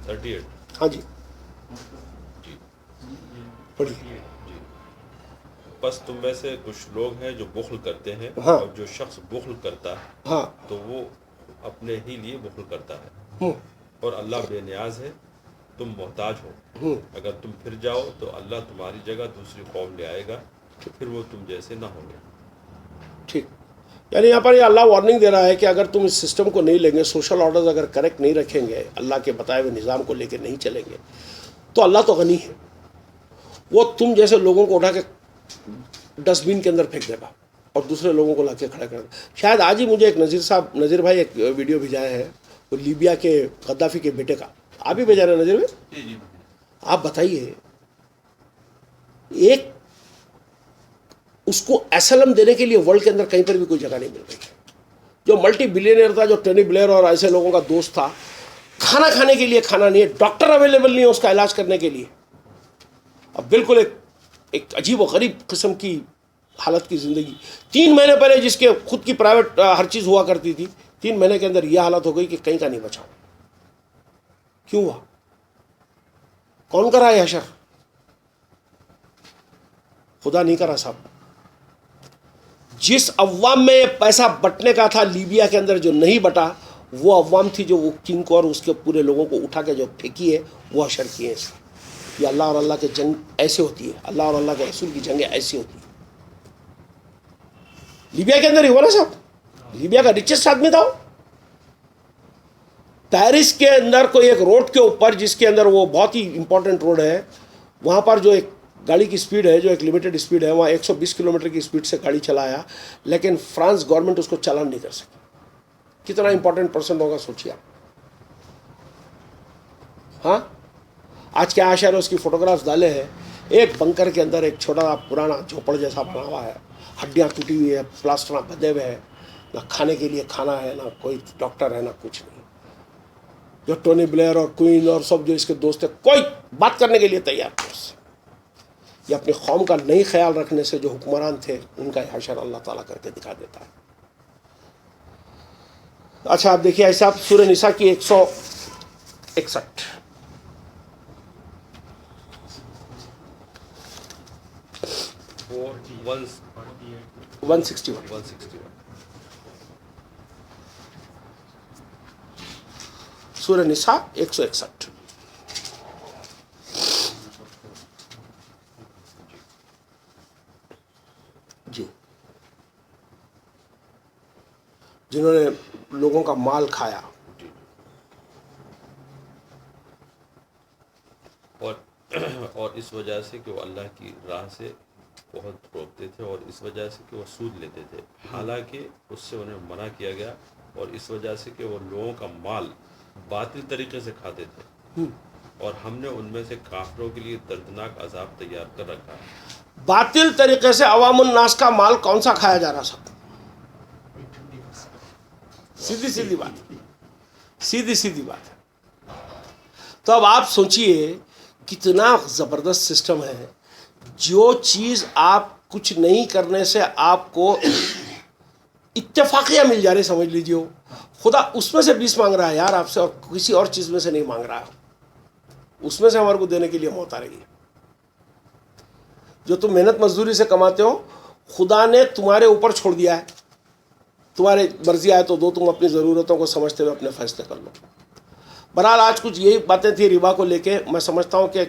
38। हाँ जी, जी पढ़िए। जी। बस तुम में से कुछ लोग हैं जो बुख्ल करते हैं, हाँ। और जो शख्स बुख्ल करता है हाँ, तो वो अपने ही लिए बुख्ल करता है, हम्म, और अल्लाह बेनियाज है, तुम मोहताज हो। अगर तुम फिर जाओ तो अल्लाह तुम्हारी जगह दूसरी कौम ले आएगा, फिर वो तुम जैसे ना होंगे। ठीक। यानी यहाँ पर ये अल्लाह वार्निंग दे रहा है कि अगर तुम इस सिस्टम को नहीं लेंगे, सोशल ऑर्डर्स अगर करेक्ट नहीं रखेंगे, अल्लाह के बताए हुए निज़ाम को लेकर नहीं चलेंगे, तो अल्लाह तो गनी है, वो तुम जैसे लोगों को उठा के डस्टबिन के अंदर फेंक देगा और दूसरे लोगों को ला के खड़ा कर देगा। शायद आज ही मुझे एक नज़ीर भाई एक वीडियो भेजाए हैं, वो लीबिया के गद्दाफी के बेटे का। आप ही भेजा रहे नज़ीर भाई, आप बताइए, एक उसको एसलम देने के लिए वर्ल्ड के अंदर कहीं पर भी कोई जगह नहीं मिल रही है। जो मल्टी बिलियनियर था, जो टोनी ब्लेयर और ऐसे लोगों का दोस्त था, खाना खाने के लिए खाना नहीं है, डॉक्टर अवेलेबल नहीं है उसका इलाज करने के लिए। अब बिल्कुल एक अजीब व गरीब किस्म की हालत की ज़िंदगी। 3 महीने पहले जिसके खुद की प्राइवेट हर चीज़ हुआ करती थी, 3 महीने के अंदर यह हालत हो गई कि कहीं का नहीं बचाओ। क्यों हुआ? कौन करा है हशर? खुदा नहीं करा साहब। जिस अवाम में पैसा बटने का था लीबिया के अंदर, जो नहीं बटा, वो अवाम थी जो वो किंग को और उसके पूरे लोगों को उठा के जो फेंकी है, वो हशर किए हैं। ये अल्लाह और अल्लाह के जंग ऐसे होती है, अल्लाह और अल्लाह के रसूल की जंगें ऐसी होती है। लीबिया के अंदर ही हुआ ना साहब, लीबिया का रिचेस्ट आदमी था। पेरिस के अंदर कोई एक रोड के ऊपर, जिसके अंदर वो बहुत ही इंपॉर्टेंट रोड है, वहाँ पर जो एक गाड़ी की स्पीड है, जो एक लिमिटेड स्पीड है, वहाँ 120 किलोमीटर की स्पीड से गाड़ी चलाया, लेकिन फ्रांस गवर्नमेंट उसको चालान नहीं कर सकी। कितना इंपॉर्टेंट पर्सन होगा सोचिए आप। हाँ, आज क्या आशा है, उसकी फोटोग्राफ्स डाले हैं। एक बंकर के अंदर एक छोटा पुराना झोपड़ जैसा बना हुआ है, हड्डियाँ टूटी हुई है, प्लास्टर बंधे हुए हैं, ना खाने के लिए खाना है, ना कोई डॉक्टर है, ना कुछ नहीं। जो टोनी ब्लेयर और क्वीन और सब जो इसके दोस्त है, कोई बात करने के लिए तैयार नहीं उससे। ये अपनी कौम का नहीं ख्याल रखने से जो हुक्मरान थे, उनका हशर अल्लाह ताला करके दिखा देता है। अच्छा, आप देखिए ऐसा सूरह निसा की 161 161 सूरह निसा 161। जी, जिन्होंने लोगों का माल खाया और इस वजह से कि वो अल्लाह की राह से बहुत रोकते थे, और इस वजह से कि वो सूद लेते थे, हालांकि उससे उन्हें मना किया गया, और इस वजह से कि वो लोगों का माल बातिल तरीके से खाते थे, और हमने उनमें से काफिरों के लिए दर्दनाक अजाब तैयार कर रखा है। बातिल तरीके से अवामुन नास का माल कौन सा खाया जा रहा सब? सीधी सीधी बात, सीधी सीधी बात है। तो अब आप सोचिए कितना ज़बरदस्त सिस्टम है। जो चीज़ आप कुछ नहीं करने से आपको इत्तेफाकिया मिल जा रही, समझ लीजिए, खुदा उसमें से 20 मांग रहा है यार आपसे, और किसी और चीज़ में से नहीं मांग रहा है। उसमें से हमारे को देने के लिए मौत आ रही है। जो तुम मेहनत मजदूरी से कमाते हो, खुदा ने तुम्हारे ऊपर छोड़ दिया है। तुम्हारे मर्जी आए तो दो, तुम अपनी ज़रूरतों को समझते हुए अपने फैसले कर लो। बहरहाल आज कुछ यही बातें थी रिबा को लेके। मैं समझता हूँ कि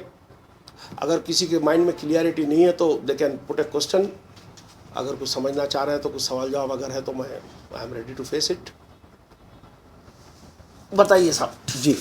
अगर किसी के माइंड में क्लियरिटी नहीं है तो they can put A question. अगर कुछ समझना चाह रहे हैं तो कुछ सवाल जवाब अगर है तो मैं I am ready to face it. बताइए साहब। जी।